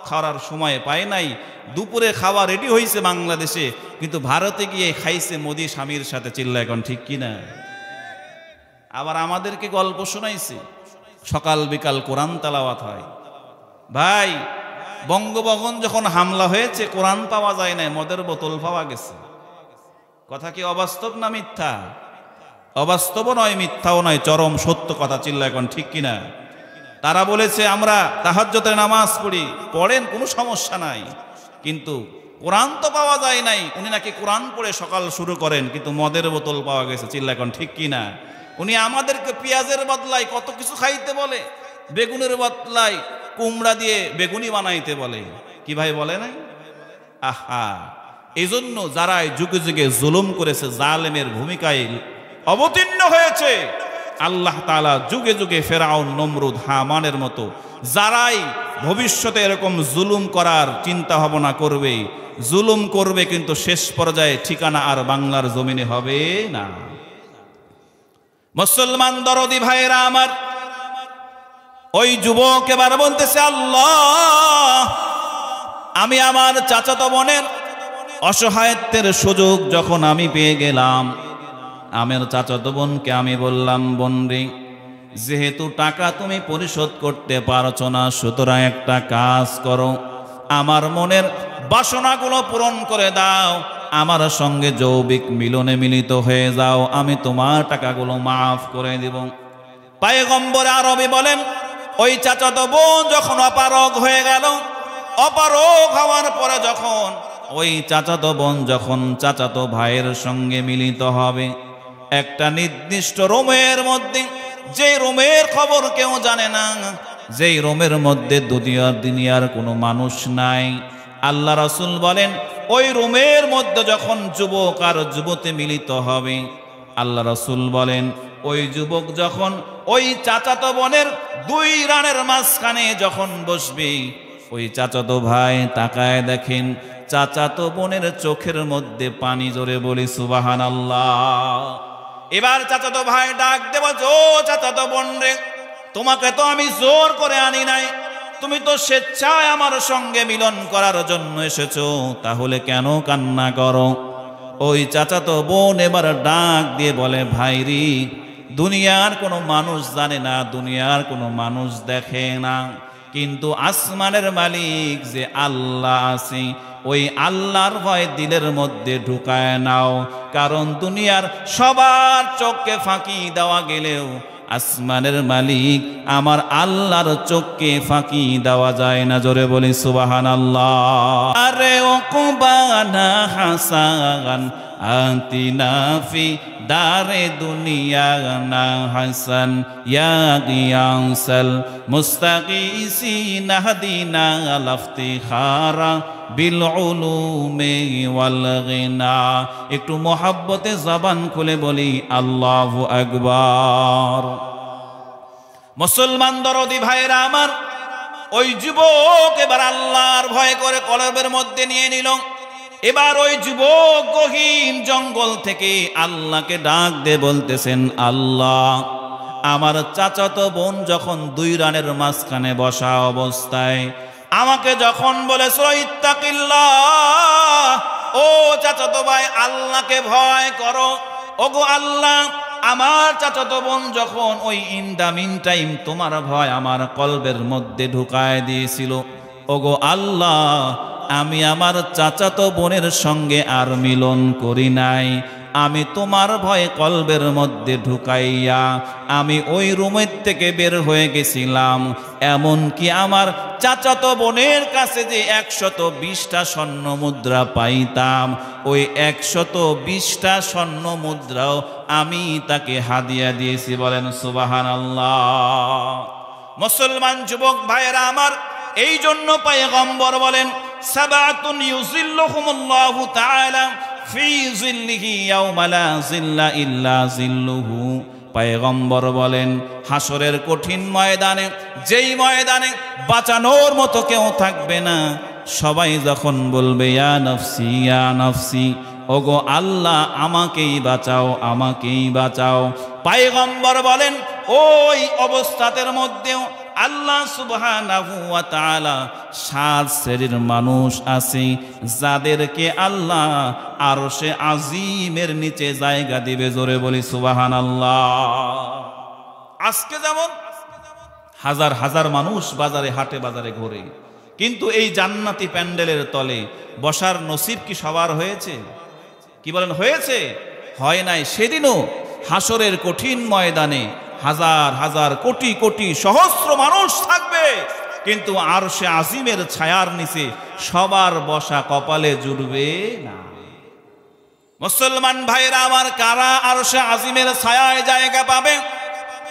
A: খাওয়ার সময় পায় নাই, দুপুরে খাওয়া রেডি হয়েছে বাংলাদেশে, কিন্তু ভারতে গিয়ে খাইছে মোদি স্বামীর সাথে। চিল্লা এখন ঠিক কিনা? আবার আমাদেরকে গল্প শোনাইছে, সকাল বিকাল কোরআন তেলাওয়াত হয়। ভাই, বঙ্গভবন যখন হামলা হয়েছে, কোরআন পাওয়া যায় নাই, মদের বোতল পাওয়া গেছে। কথা কি অবাস্তব না মিথ্যা? অবাস্তবও নয়, মিথ্যাও নয়, চরম সত্য কথা। চিল্লা এখন ঠিক কিনা? তারা বলেছে আমরা তাহাজ্জুদের নামাজ পড়ি, পড়েন, কোনো সমস্যা নাই, কিন্তু কোরআন তো পাওয়া যায় নাই। উনি নাকি কোরআন পড়ে সকাল শুরু করেন, কিন্তু মদের বোতল পাওয়া গেছে। চিল্লা এখন ঠিক কিনা? উনি আমাদেরকে পেঁয়াজের বদলায় কত কিছু খাইতে বলে, বেগুনের বদলায় কুমড়া দিয়ে বেগুনি বানাইতে বলে। কি ভাই বলে নাই? আহা, এই জন্য যারা যুগে যুগে জুলুম করেছে, জালেমের ভূমিকায় অবতীর্ণ হয়েছে, আল্লাহ তাআলা যুগে যুগে ফেরাউন, নমরুদ, হামানের মতো যারাই ভবিষ্যতে এরকম জুলুম করার চিন্তা ভাবনা করবে, জুলুম করবে, কিন্তু শেষ পর্যায়ে ঠিকানা আর বাংলার জমিনে হবে না। মুসলমান দরদি ভাইরা আমার, ওই যুবক এবার বলতেছে, আল্লাহ, আমি আমার চাচাতো বোনের অসহায়ত্বের সুযোগ যখন আমি পেয়ে গেলাম, আমার চাচাতো বোনকে আমি বললাম, বোন রে, যেহেতু টাকা তুমি পরিশোধ করতে পারছো না, সুতরাং একটা কাজ করো, আমার মনের বাসনাগুলো পূরণ করে দাও, আমার সঙ্গে যৌবিক মিলনে মিলিত হয়ে যাও, আমি তোমার টাকাগুলো মাফ করে দিব। পয়গম্বর আরবি বলেন, ওই চাচাতো বোন যখন অপারগ হয়ে গেল, অপারগ হওয়ার পরে যখন ওই চাচাতো বোন যখন চাচাতো ভাইয়ের সঙ্গে মিলিত হবে, একটা নির্দিষ্ট রুমের মধ্যে, যে রুমের খবর কেউ জানে না, যেই রুমের মধ্যে দুনিয়ার কোনো মানুষ নাই, আল্লাহ রাসূল বলেন, ওই রুমের মধ্যে যখন যুবক আর যুবতী মিলিত হবে, আল্লাহ রাসূল বলেন, ওই যুবক যখন ওই চাচাতো বোনের দুই রানের মাঝখানে যখন বসবে, ওই চাচাতো ভাই তাকায় দেখেন চাচাতো বোনের চোখের মধ্যে পানি। জোরে বলি সুবহানাল্লাহ। এবার চাচাতো ভাই ডাক দেব, ও চাচাতো বোন রে, তোমাকে তো আমি জোর করে আনি নাই, তুমি তো স্বেচ্ছায় আমার সঙ্গে মিলন করার জন্য এসেছো, তাহলে কেন কান্না করো? ওই চাচাতো বোন এবার ডাক দিয়ে বলে, ভাইরি, দুনিয়ার কোনো মানুষ জানে না, দুনিয়ার কোনো মানুষ দেখে না, কিন্তু আসমানের মালিক যে আল্লাহ আছে, ওই আল্লাহর ভয় দিলের মধ্যে ঢুকায় নাও। কারণ দুনিয়ার সবার চোখকে ফাঁকি দেওয়া গেলেও আসমানের মালিক আমার আল্লাহর চোখকে ফাঁকি দেওয়া যায় না। জোরে বলি সুবহানাল্লাহ। আরে ওকুবানা হাসান আতিনা ফি দারে দুনিয়া না হাসান ইয়া গিয়াসাল মুস্তাগীসিন হাদিনা লাফতিখারা বিল উলুমি ওয়াল গিনা। একটু মোহাব্বতে জবান খুলে বলি আল্লাহু আকবার। মুসলমান দরদি ভাইরা আমার, ওই যুবক এবার আল্লাহর ভয় করে কলবের মধ্যে নিয়ে নিল। এবার ওই যুবক গহীন জঙ্গল থেকে আল্লাহকে ডাক দিয়ে বলতেছেন, আল্লাহ, আমার চাচাতো বোন যখন 2 রানের মাঝখানে বসা অবস্থায় আমাকে যখন বলেছো ইত্তাকিল্লাহ, ও চাচাতো ভাই আল্লাহকে ভয় করো, ওগো আল্লাহ, আমার চাচাতো বোন যখন ওই ইন দা মিন টাইম তোমার ভয় আমার কলবের মধ্যে ঢুকায় দিয়েছিল, ওগো আল্লাহ, আমি আমার চাচাতো বোনের সঙ্গে আর মিলন করি নাই, আমি তোমার ভয়ে কলবের মধ্যে ঢুকাইয়া আমি ওই রুমের থেকে বের হয়ে গেছিলাম। এমনকি আমার চাচাতো বোনের কাছে যে 120টা স্বর্ণ মুদ্রা পাইতাম, ওই 120টা স্বর্ণ মুদ্রাও আমি তাকে হাদিয়া দিয়েছি। বলেন সুবহানাল্লাহ। মুসলমান যুবক ভাইয়েরা আমার, এই জন্য পয়গম্বর বলেন, সাবাতুন ইউজিল্লুহুমুল্লাহু তাআলা ফি জিল্লিহি ইয়াওমা লা জিল্লা ইল্লা জিল্লুহু। পয়গম্বর বলেন, হাসরের কঠিন ময়দানে, যেই ময়দানে বাঁচানোর মতো কেউ থাকবে না, সবাই যখন বলবে ইয়া নফসি ইয়া নফসি, ওগো আল্লাহ আমাকেই বাঁচাও আমাকেই বাঁচাও, পয়গম্বর বলেন ওই অবস্থাতের মধ্যেও আল্লাহ সুবহানাহু ওয়া তাআলা 7 শ্রেণীর মানুষ আছে যাদেরকে আল্লাহ আরশে আজিমের নিচে জায়গা দিবে। জোরে বলি সুবহানাল্লাহ। আজকে যেমন হাজার হাজার মানুষ বাজারে হাটে বাজারে ঘোরে, কিন্তু এই জান্নাতি প্যান্ডেলের তলে বসার নসিব কি সবার হয়েছে? কি বলেন, হয়েছে? হয় নাই। সেদিনও হাসরের কঠিন ময়দানে হাজার হাজার কোটি কোটি সহস্র মানুষ থাকবে, কিন্তু আরশে আজিমের ছায়ার নিচে সবার বসা কপালে জুড়বে না। মুসলমান ভাইরা আমার, কারা আরশে আজিমের ছায়ায় জায়গা পাবে?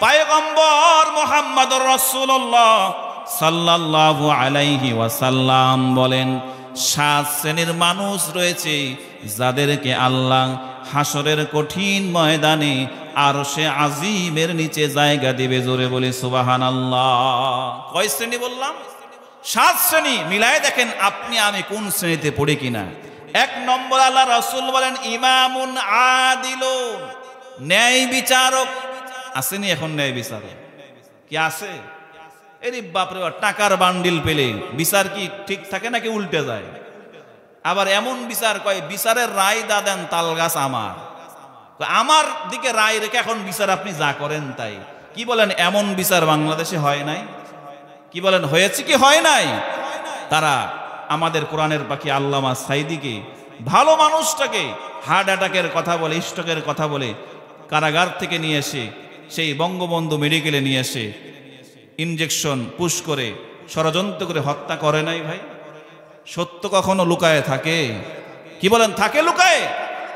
A: পয়গম্বর মুহাম্মদুর রাসূলুল্লাহ সাল্লাল্লাহু আলাইহি ওয়াসাল্লাম বলেন, 7 শ্রেণীর মানুষ রয়েছে যাদেরকে আল্লাহ হাসরের কঠিন ময়দানে আরশে আজিমের নিচে জায়গা দিবে। জোরে বলি সুবহানাল্লাহ। কয় শ্রেণী বললাম? 7 শ্রেণী। মিলায় দেখেন আপনি আমি কোন শ্রেণীতে পড়ি কিনা। 1 নম্বর, আল্লাহ রাসূল বলেন ইমামুন আদিলুন, ন্যায় বিচারক। আসেনি এখন ন্যায় বিচারক? কি আছে? এর বাপরে, টাকার বান্ডিল পেলে বিচার কি ঠিক থাকে নাকি উল্টে যায়? আবার এমন বিচার কয়, বিচারের রায় দা দেন তাল গাছ আমার, আমার দিকে রায় রেখে এখন বিচার আপনি যা করেন তাই। কি বলেন, এমন বিচার বাংলাদেশে হয় নাই? কি বলেন, হয়েছে কি হয় নাই? তারা আমাদের কোরআনের পাখি আল্লামা সাইদিকে, ভালো মানুষটাকে হার্ট অ্যাটাকের কথা বলে, স্ট্রোকের কথা বলে কারাগার থেকে নিয়ে এসে সেই বঙ্গবন্ধু মেডিকেলে নিয়ে এসে ইনজেকশন পুশ করে ষড়যন্ত্র করে হত্যা করে নাই ভাই? সত্য কখনো লুকায়ে থাকে? কি বলেন, থাকে লুকায়ে?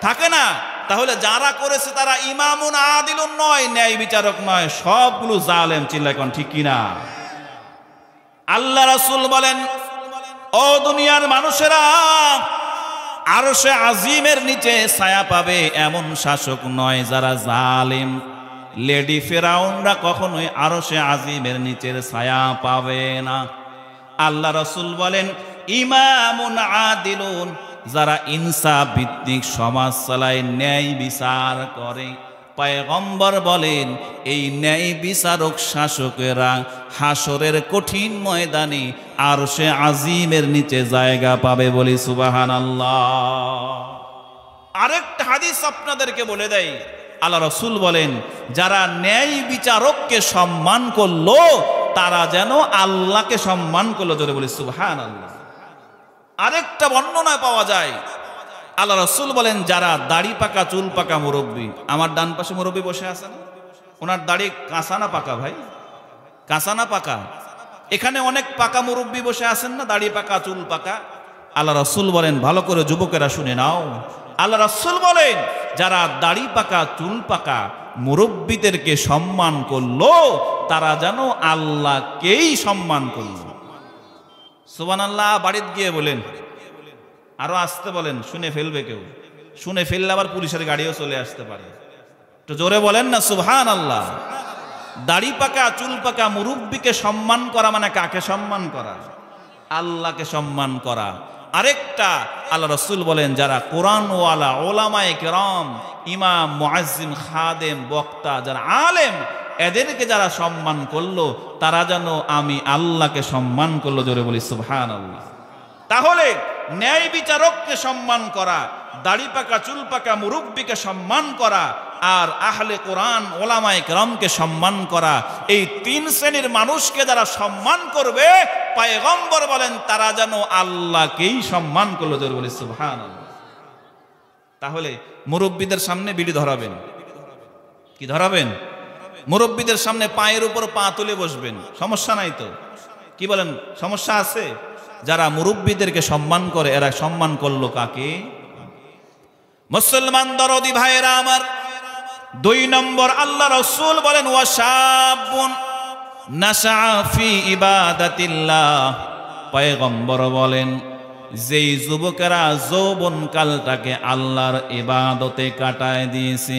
A: থাকে না। তাহলে যারা করেছে তারা ইমামুন আদিলুন নয়, ন্যায় বিচারক নয়, সবগুলো জালেম। চিল্লায় কোন ঠিক কিনা? আল্লাহ রাসূল বলেন, ও দুনিয়ার মানুষেরা, আরশে আজিমের নিচে ছায়া পাবে এমন শাসক নয় যারা জালেম। লেডি ফেরাউনরা কখনোই আরশে আজিমের নিচের ছায়া পাবে না। আল্লাহ রাসূল বলেন ইমামুন আদিলুন, যারা ইনসাফ ভিত্তিক সমাজ চালায়, ন্যায় বিচার করে, পয়গম্বর বলেন এই ন্যায় বিচারক শাসকেরা হাসরের কঠিন ময়দানে আরশে আজিমের নিচে জায়গা পাবে বলি সুবহানাল্লাহ। আরেকটা হাদিস আপনাদেরকে বলে দেয়, আল্লাহ রাসূল বলেন যারা ন্যায় বিচারককে সম্মান করলো তারা যেন আল্লাহকে সম্মান করলো, জোরে বলি সুবহানাল্লাহ। আরেকটা বর্ণনায় পাওয়া যায় আল্লাহ রাসূল বলেন যারা দাড়ি পাকা চুল পাকা মুরব্বী, আমার ডান পাশে মুরব্বী বসে আছেন, ওনার দাড়ি কাঁচা না পাকা ভাই? কাঁচা না পাকা? এখানে অনেক পাকা মুরব্বী বসে আছেন না, দাড়ি পাকা চুল পাকা। আল্লাহ রাসূল বলেন, ভালো করে যুবকেরা শুনে নাও, আল্লাহ রাসূল বলেন যারা দাড়ি পাকা চুল পাকা মুরব্বীদেরকে সম্মান করলো তারা যেন আল্লাহকেই সম্মান করলো। সুবহানাল্লাহ। বাড়িতে গিয়ে বলেন, আরো আসতে বলেন, শুনে ফেলবে কেউ, শুনে ফেললে আবার পুলিশের গাড়িও চলে আসতে পারে। তো জোরে বলেন না সুবহানাল্লাহ। দাড়ি পাকা চুল পাকা মুরব্বীকে সম্মান করা মানে কাকে সম্মান করা? আল্লাহকে সম্মান করা। আরেকটা আল্লাহ রাসূল বলেন যারা কোরআনওয়ালা ওলামায়ে কেরাম, ইমাম, মুআজ্জিম, খাদেম, বক্তা, যারা আলেম, এদেরকে যারা সম্মান করলো তারা যেন আমি আল্লাহকে সম্মান করলো, জোরে বলি সুবহানাল্লাহ। তাহলে ন্যায় বিচারককে সম্মান করা, দাড়ি পাকা চুল পাকা মুরব্বীকে সম্মান করা, আর আহলে কোরআন ওলামায়ে কেরামকে সম্মান করা, এই তিন শ্রেণীর মানুষকে যারা সম্মান করবে পয়গম্বর বলেন তারা যেন আল্লাহকেই সম্মান করলো, জোরে বলি সুবহানাল্লাহ। তাহলে মুরব্বীদের সামনে বিড়ি ধরাবেন, কি ধরাবেন? মুরব্বীদের সামনে পায়ের উপর পা তুলে বসবেন, সমস্যা নাই তো? কি বলেন, সমস্যা আছে? যারা মুরব্বীদেরকে সম্মান করে এরা সম্মান করলো কাকে? মুসলমান দরদি ভাইরা আমার, 2 নম্বর আল্লাহ রাসূল বলেন ওয়াশাবুন নাশা ফি ইবাদাতিল্লাহ। পয়গম্বর বলেন যেই যুবকেরা যৌবন কালটাকে আল্লাহর ইবাদতে কাটায় দিয়েছে,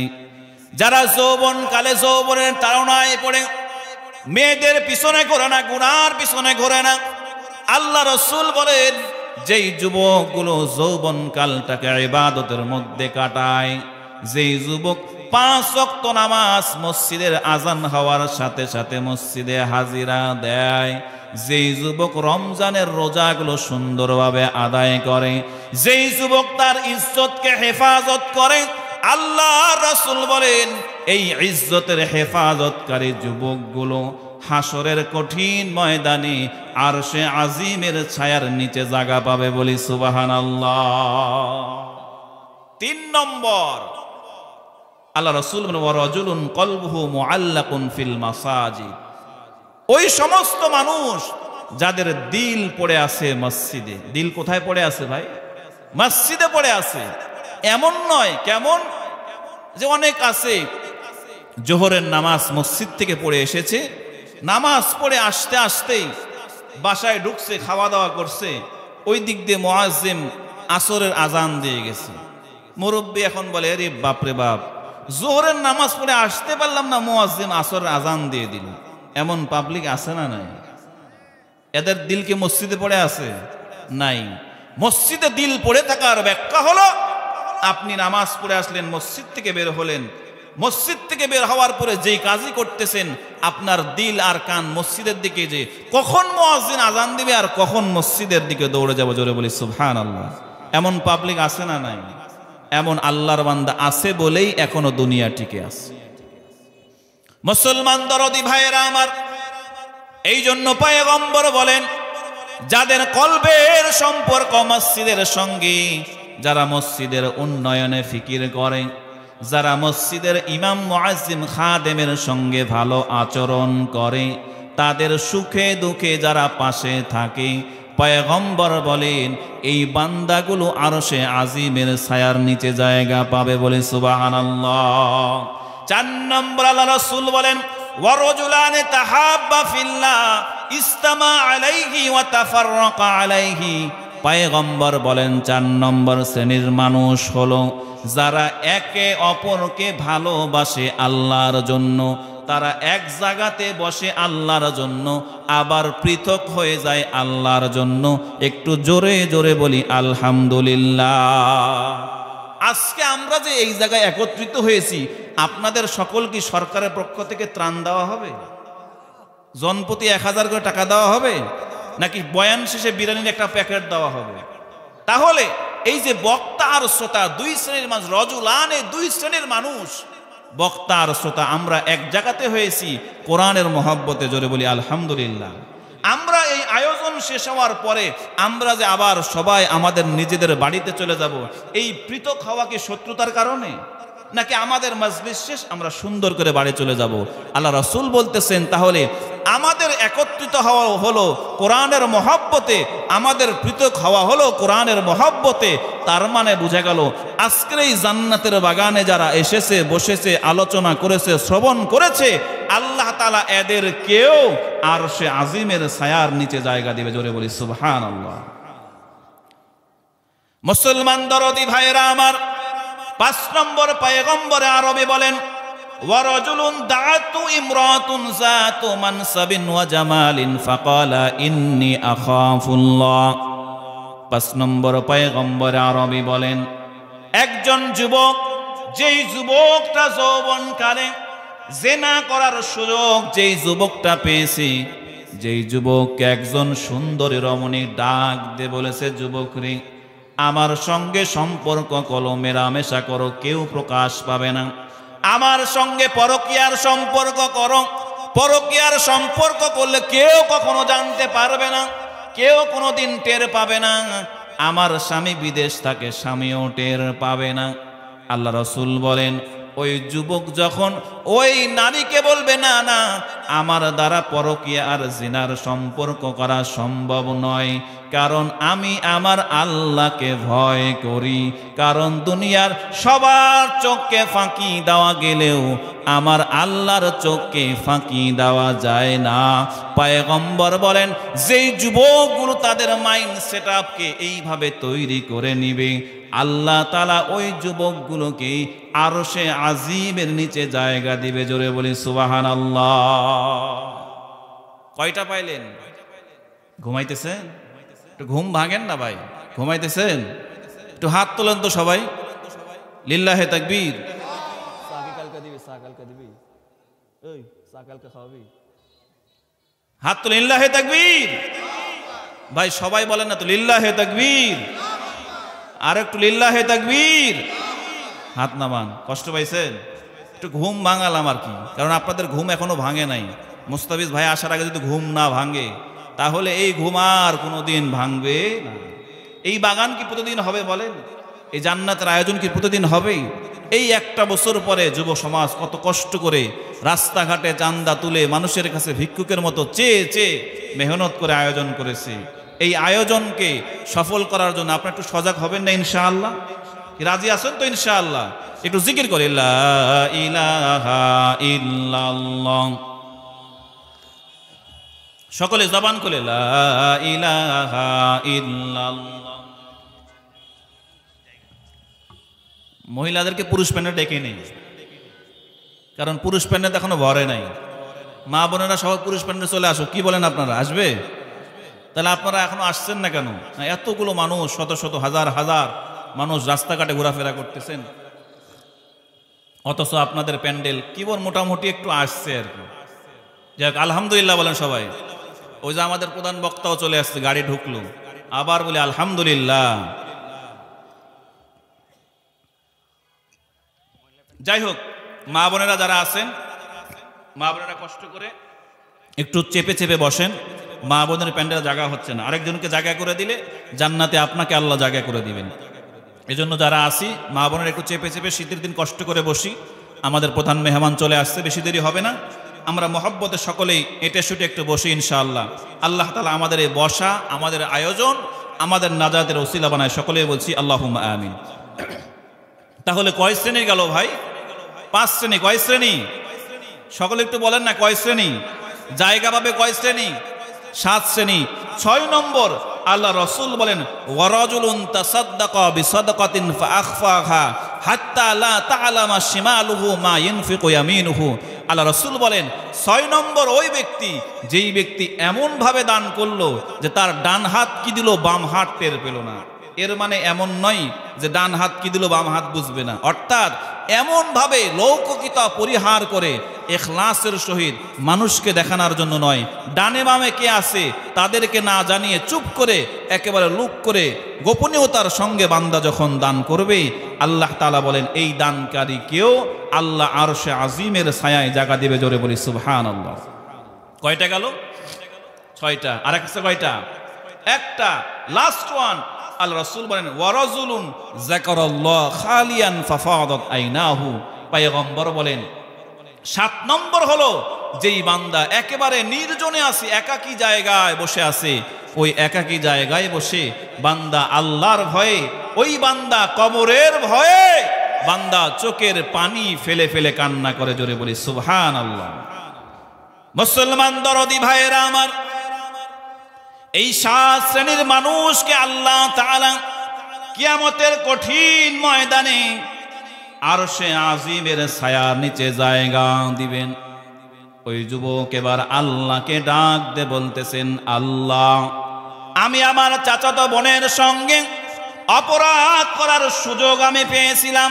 A: যারা যৌবন কালে যৌবনের তাড়নায় পড়ে মেয়েদের পিছনে ঘোরে না, গুনার পিছনে ঘোরে না, আল্লাহ রাসূল বলেন যেই যুবকগুলো যৌবন কালটাকে ইবাদতের মধ্যে কাটায়, যেই যুবক 5 ওয়াক্ত নামাজ মসজিদের আজান হওয়ার সাথে সাথে মসজিদে হাজিরা দেয়, যেই যুবক রমজানের রোজাগুলো সুন্দরভাবে আদায় করে, যেই যুবক তার ইজ্জতকে হেফাজত করে, আল্লাহ রাসূল বলেন এই ইজ্জতের হেফাজতকারী যুবকগুলো হাসরের কঠিন ময়দানে আরশে আজিমের ছায়ার নিচে জায়গা পাবে বলি সুবহানাল্লাহ। 3 নম্বর আল্লাহ রাসূল বলেন ওয়ারাজুলুন কলবুহু মুআল্লাকুন ফিল মাসাজিদ। ওই সমস্ত মানুষ যাদের দিল পড়ে আছে মসজিদে। দিল কোথায় পড়ে আছে ভাই? মসজিদে পড়ে আছে। এমন নয়, কেমন যে অনেক আছে জোহরের নামাজ মসজিদ থেকে পড়ে এসেছে, নামাজ পড়ে আসতে আসতেই বাসায় ঢুকছে, খাওয়া দাওয়া করছে, ওই দিক দিয়ে মুয়াজ্জিম আসরের আজান দিয়ে গেছে। মুরব্বী এখন বলে আরে বাপরে বাপ, জোহরের নামাজ পড়ে আসতে পারলাম না, মুয়াজ্জিম আসরের আজান দিয়ে দিল। এমন পাবলিক আছে না নাই? এদের দিল কি মসজিদে পড়ে আছে? নাই। মসজিদে দিল পড়ে থাকার ব্যাখ্যা হলো আপনি নামাজ পড়ে আসলেন, মসজিদ থেকে বের হলেন, মসজিদ থেকে বের হওয়ার পরে যেই কাজই করতেছেন আপনার দিল আর কান মসজিদের দিকে, যে কখন মুয়াজ্জিন আজান দিবে আর কখন মসজিদের দিকে দৌড়ে যাব, জোরে বলি সুবহানাল্লাহ। এমন পাবলিক আছে না নাই? এমন আল্লাহর বান্দা আছে বলেই এখনো দুনিয়া টিকে আছে। মুসলমান দরদি ভাইয়েরা আমার, এই জন্য পয়গম্বর বলেন যাদের কলবের সম্পর্ক মসজিদের সঙ্গে, যারা মসজিদের উন্নয়নে ফিকির করে, যারা মসজিদের ইমাম, মুআজ্জিম, খাদেমের সঙ্গে ভালো আচরণ করে, তাদের সুখে দুঃখে যারা পাশে থাকে, পয়গম্বর বলেন এই বান্দাগুলো আরশে আজিমের ছায়ার নিচে জায়গা পাবে বলে সুবহানাল্লাহ। 4 নম্বর আল্লাহ রাসূল বলেন ওয়ারাজুলানি তাহাব্বা ফিল্লাহ ইসতামা আলাইহি ওয়া তাফাররাকা আলাইহি। পয়গম্বর বলেন 4 নম্বর শ্রেণীর মানুষ হলো যারা একে অপরকে ভালোবাসে আল্লাহর জন্য, তারা এক জায়গাতে বসে আল্লাহর জন্য, আবার পৃথক হয়ে যায় আল্লাহর জন্য। একটু জোরে জোরে বলি আলহামদুলিল্লাহ। আজকে আমরা যে এই জায়গায় একত্রিত হয়েছি, আপনাদের সকল কি সরকারের পক্ষ থেকে ত্রাণ দেওয়া হবে? জনপ্রতি 1000 করে টাকা দেওয়া হবে, নাকি বয়ান শেষে বিরিয়ানির একটা প্যাকেট দেওয়া হবে? তাহলে এই যে বক্তা আর শ্রোতা, দুই শ্রেণীর মানুষ, রজুলানে, দুই শ্রেণীর মানুষ, বক্তা আর শ্রোতা, আমরা এক জায়গাতে হয়েছি কোরআনের মহব্বতে। জোরে বলি আলহামদুলিল্লাহ। আমরা এই আয়োজন শেষ হওয়ার পরে আমরা যে আবার সবাই আমাদের নিজেদের বাড়িতে চলে যাব, এই পৃথক হওয়া কি শত্রুতার কারণে, নাকি আমাদের মাজলিস শেষ আমরা সুন্দর করে বাড়ি চলে যাব? আল্লাহ রাসূল বলতেছেন তাহলে আমাদের একত্রিত হওয়া হলো কোরআনের মহব্বতে, আমাদের পৃথক হওয়া হলো কোরআনের মহব্বতে। তার মানে বুঝা গেল আজকের এই জান্নাতের বাগানে যারা এসেছে, বসেছে, আলোচনা করেছে, শ্রবণ করেছে, আল্লাহ তাআলা এদের কেউ আরশে আজিমের ছায়ার নিচে জায়গা দিবে। জোরে বলি সুবহানাল্লাহ। মুসলমান দরদি ভাইরা আমার, 5 নম্বর পয়গম্বরে আরবি বলেন, ওয়ারাজুলুন দাআতু ইমরাতুন যাতু মানসাবিন ওয়া জামালিন ফাকালা ইন্নী আখাফুল্লাহ। 5 নম্বর পয়গম্বরে আরবি বলেন, একজন যুবক, যেই যুবকটা যৌবনকালে জিনা করার সুযোগ যেই যুবকটা পেয়েছে, যেই যুবককে একজন সুন্দরী রমণী ডাক দিয়ে বলেছে, যুবক রে, আমার সঙ্গে সম্পর্ক করো, মেলামেশা করো, কেউ প্রকাশ পাবে না। আমার সঙ্গে পরকীয়ার সম্পর্ক করো, পরকীয়ার সম্পর্ক করলে কেউ কখনো জানতে পারবে না, কেউ কোনোদিন টের পাবে না। আমার স্বামী বিদেশ থাকে, স্বামীও টের পাবে না। আল্লাহ রাসূল বলেন, ওই যুবক যখন ওই নারীকে বলবে, না না, আমার দ্বারা পরকীয়া আর জিনার সম্পর্ক করা সম্ভব নয়, কারণ আমি আমার আল্লাহকে ভয় করি। কারণ দুনিয়ার সবার চোখকে ফাঁকি দেওয়া গেলেও আমার আল্লাহর চোখকে ফাঁকি দেওয়া যায় না। পয়গম্বর বলেন, যেই যুবকগুলো তাদের মাইন্ড সেটআপকে এইভাবে তৈরি করে নিবে, আল্লাহ তাআলা ওই যুবকগুলোকে আরশে আজিমের নিচে জায়গা দিবে। জোরে বলি সুবহানাল্লাহ। কয়টা পাইলেন? ঘুমাইতেছেন? একটু ঘুম ভাঙেন না ভাই, ঘুমাইতেছেন? একটু হাত তোলেন তো সবাই, লিল্লাহে তাকবীর। হাত তোলেন, লিল্লাহে তাকবীর। ভাই সবাই বলেন না তো লিল্লাহে তাকবীর, আর একটু লিল্লাহে তাকবীর। হাত নামান। কষ্ট পাইছেন? একটু ঘুম ভাঙালাম আর কি, কারণ আপনাদের ঘুম এখনো ভাঙে নাই। মুস্তাফিজ ভাই আসার আগে যদি ঘুম না ভাঙে, তাহলে এই ঘুম আর কোনোদিন ভাঙবে না। এই বাগান কি প্রতিদিন হবে বলেন? এই জান্নাতের আয়োজন কি প্রতিদিন হবে? এই একটা বছর পরে যুব সমাজ কত কষ্ট করে রাস্তাঘাটে চান্দা তুলে মানুষের কাছে ভিক্ষুকের মতো চেয়ে চেয়ে মেহনত করে আয়োজন করেছে। এই আয়োজনকে সফল করার জন্য আপনি একটু সজাগ হবেন না ইনশাআল্লাহ? রাজি আছেন তো ইনশাআল্লাহ? একটু জিকির করে লা ইলাহা ইল্লাল্লাহ, সকলে জবান করে লা ইলাহা ইল্লাল্লাহ। মহিলাদেরকে পুরুষ প্যান্ডে ডেকে নেই, কারণ পুরুষ প্যান্ডে এখনো ভরে নাই। মা বোনেরা সবাই পুরুষ প্যান্ডে চলে আসো। কি বলেন আপনারা? আসবে? তাহলে আপনারা এখনো আসছেন না কেন? এতগুলো মানুষ, শত শত হাজার হাজার মানুষ রাস্তাঘাটে ঘোরাফেরা করতেছেন, অথচ আপনাদের প্যান্ডেল কিবর মোটামুটি একটু আসছে আর কি। যাক আলহামদুলিল্লাহ বলেন সবাই। ওই যে আমাদের প্রধান বক্তাও চলে আসছে, গাড়ি ঢুকলো, আবার বলি আলহামদুলিল্লাহ। যাই হোক, মা বোনেরা যারা আছেন, মা বোনেরা কষ্ট করে একটু চেপে চেপে বসেন। মা বোনের প্যান্ডেল জায়গা হচ্ছে না, আরেকজনকে জায়গা করে দিলে জান্নাতে আপনাকে আল্লাহ জায়গা করে দিবেন। এজন্য যারা আসি মা বোনের একটু চেপে চেপে শীতের দিন কষ্ট করে বসি। আমাদের প্রধান মেহমান চলে আসছে, বেশি দেরি হবে না। আমরা মহব্বতে সকলেই এটে শুটে একটু বসি ইনশাআল্লাহ। আল্লাহ তাআলা আমাদের এই বসা, আমাদের আয়োজন, আমাদের নাজাতের ওসিলা বানায়। সকলেই বলছি আল্লাহুম্মা আমিন। তাহলে কয় শ্রেণী গেল ভাই? 5 শ্রেণী। কয় শ্রেণী? সকলে একটু বলেন না, কয় শ্রেণী? জায়গা পাবে কয় শ্রেণী? 7 শ্রেণী। 6 নম্বর আল্লাহ রাসূল বলেন, ওয়ারাজুলুন তাসাদ্দাকা বিসাদাকাতিন ফাআখফাহা হাত্তা লা তা'লামা শিমালুহু মা ইনফিকু ইয়ামিনুহু। আল্লাহ রাসূল বলেন, 6 নম্বর ওই ব্যক্তি, যেই ব্যক্তি এমন ভাবে দান করলো যে তার ডান হাত কি দিল বাম হাত টের পেল না। এর মানে এমন নয় যে ডান হাত কি দিল বাম হাত বুঝবে না, অর্থাৎ এমন ভাবে লৌকিকতা পরিহার করে ইখলাসের সহিত মানুষকে দেখানোর জন্য নয়, ডানে বামে কে আছে তাদেরকে না জানিয়ে চুপ করে একেবারে লুক করে গোপনীয়তার সঙ্গে বান্দা যখন দান করবে, আল্লাহ তাআলা বলেন এই দানকারীকেও আল্লাহ আরশে আজিমের ছায়ায় জায়গা দেবে। জোরে বলি সুবহানাল্লাহ। কয়টা গেল? 6টা। আর একটা কয়টা? একটা, লাস্ট ওয়ান। আল্লাহ রাসূল বলেন ওয়ারাজুলুন যাকারাল্লাহ খালিয়ান ফাফাদাত আইনাহু। পয়গম্বর বলেন 7 নম্বর হলো যেই বান্দা একেবারে নির্জনে আছে, একাকী জায়গায় বসে আছে, ওই একাকী জায়গায় বসে বান্দা আল্লাহর ভয়ে, ওই বান্দা কবরের ভয়ে বান্দা চোখের পানি ফেলে ফেলে কান্না করে। জোরে বলি সুবহানাল্লাহ। মুসলমান দরদি ভাইয়েরা আমার, এই 7 শ্রেণীর মানুষকে আল্লাহ তাআলা কিয়ামতের কঠিন ময়দানে আরশে আজিমের ছায়ার নিচে জায়গা দিবেন। ওই যুবক এবার আল্লাহকে ডাক দে বলতেছেন, আল্লাহ আমি আমার চাচাতো বোনের সঙ্গে অপরাধ করার সুযোগ আমি পেয়েছিলাম,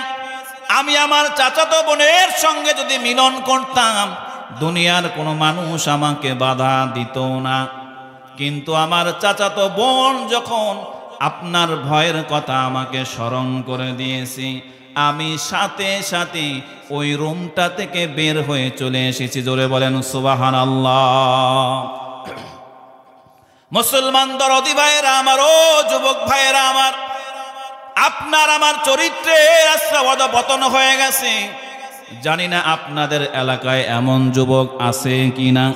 A: আমি আমার চাচাতো বোনের সঙ্গে যদি মিলন করতাম দুনিয়ার কোনো মানুষ আমাকে বাধা দিত না, কিন্তু আমার চাচাতো বোন যখন আপনার ভয়ের কথা আমাকে স্মরণ করে দিয়েছি, আমি সাথে সাথে ওই রুমটা থেকে বের হয়ে চলে এসেছি। জোরে বলেন সুবহানাল্লাহ। মুসলমান দরদি ভাইয়েরা আমার, ও যুবক ভাইয়েরা আমার, আপনার আমার চরিত্রের আস্থা অধঃপতন হয়ে গেছে। জানি না আপনাদের এলাকায় এমন যুবক আছে কিনা।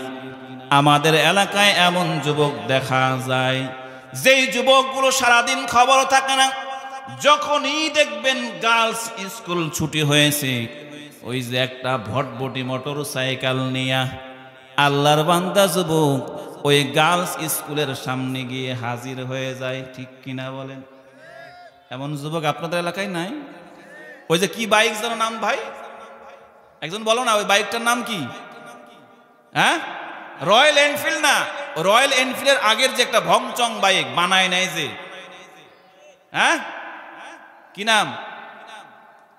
A: আমাদের এলাকায় এমন যুবক দেখা যায় যেই যুবকগুলো সারাদিন খবর থাকে না, যখনই দেখবেন গার্লস স্কুল ছুটি হয়েছে, ওই যে একটা ভটভটি মোটর সাইকেল নিয়ে আল্লাহর বান্দা যুবক ওই গার্লস স্কুলের সামনে গিয়ে হাজির হয়ে যায়। ঠিক কিনা বলেন? এমন যুবক আপনাদের এলাকায় নাই? ওই যে কি বাইক যেন নাম ভাই, একজন বলো না, ওই বাইকটার নাম কি? হ্যাঁ, রয়্যাল এনফিল্ড না? রয়্যাল এনফিল্ডের আগের যে একটা ভংচং বাইক বানায় নাই যে, হ্যাঁ কি নাম?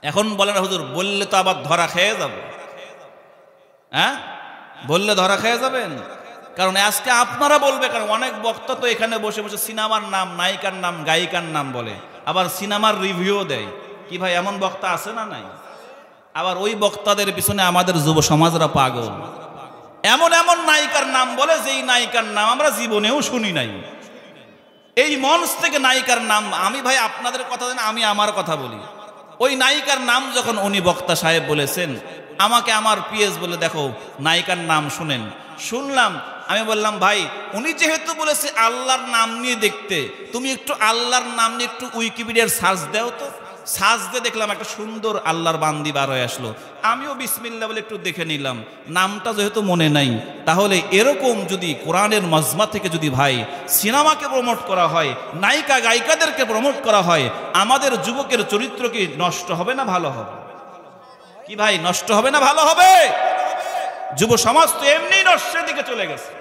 A: এখন বলেন হুজুর, বললে তো আবার ধরা খেয়ে যাব। হ্যাঁ, বললে ধরা খেয়ে যাবেন। কারণ আজকে আপনারা বলবে, কারণ অনেক বক্তা তো এখানে বসে বসে সিনেমার নাম, নায়িকার নাম, গায়িকার নাম বলে, আবার সিনেমার রিভিউ দেয়। কি ভাই, এমন বক্তা আছে না নাই? আবার ওই বক্তাদের পিছনে আমাদের যুব সমাজরা পাগল। এমন এমন নায়িকার নাম বলে যেই নায়িকার নাম আমরা জীবনেও শুনি নাই। এই মঞ্চ থেকে নায়িকার নাম, আমি ভাই আপনাদের কথা জানি, আমি আমার কথা বলি। ওই নায়িকার নাম যখন উনি বক্তা সাহেব বলেছেন, আমাকে আমার পিএস বলে, দেখো নায়িকার নাম শুনেন। শুনলাম, আমি বললাম ভাই উনি যেহেতু বলেছে আল্লাহর নাম নিয়ে দেখতে, তুমি একটু আল্লাহর নাম নিয়ে একটু উইকিপিডিয়ার সার্চ দাও তো। সার্চ দিয়ে দেখলাম একটা সুন্দর আল্লাহর বান্দি বার হয়ে আসলো। আমিও বিসমিল্লাহ বলে একটু দেখে নিলাম, নামটা যেহেতু মনে নাই, তাহলে এরকম যদি কোরআনের মজমা থেকে যদি ভাই সিনেমাকে প্রমোট করা হয়, নায়িকা গায়িকাদেরকে প্রমোট করা হয়, আমাদের যুবকের চরিত্র কি নষ্ট হবে না ভালো হবে? কি ভাই, নষ্ট হবে না ভালো হবে? যুব সমাজ তো এমনি নষ্টের দিকে চলে গেছে।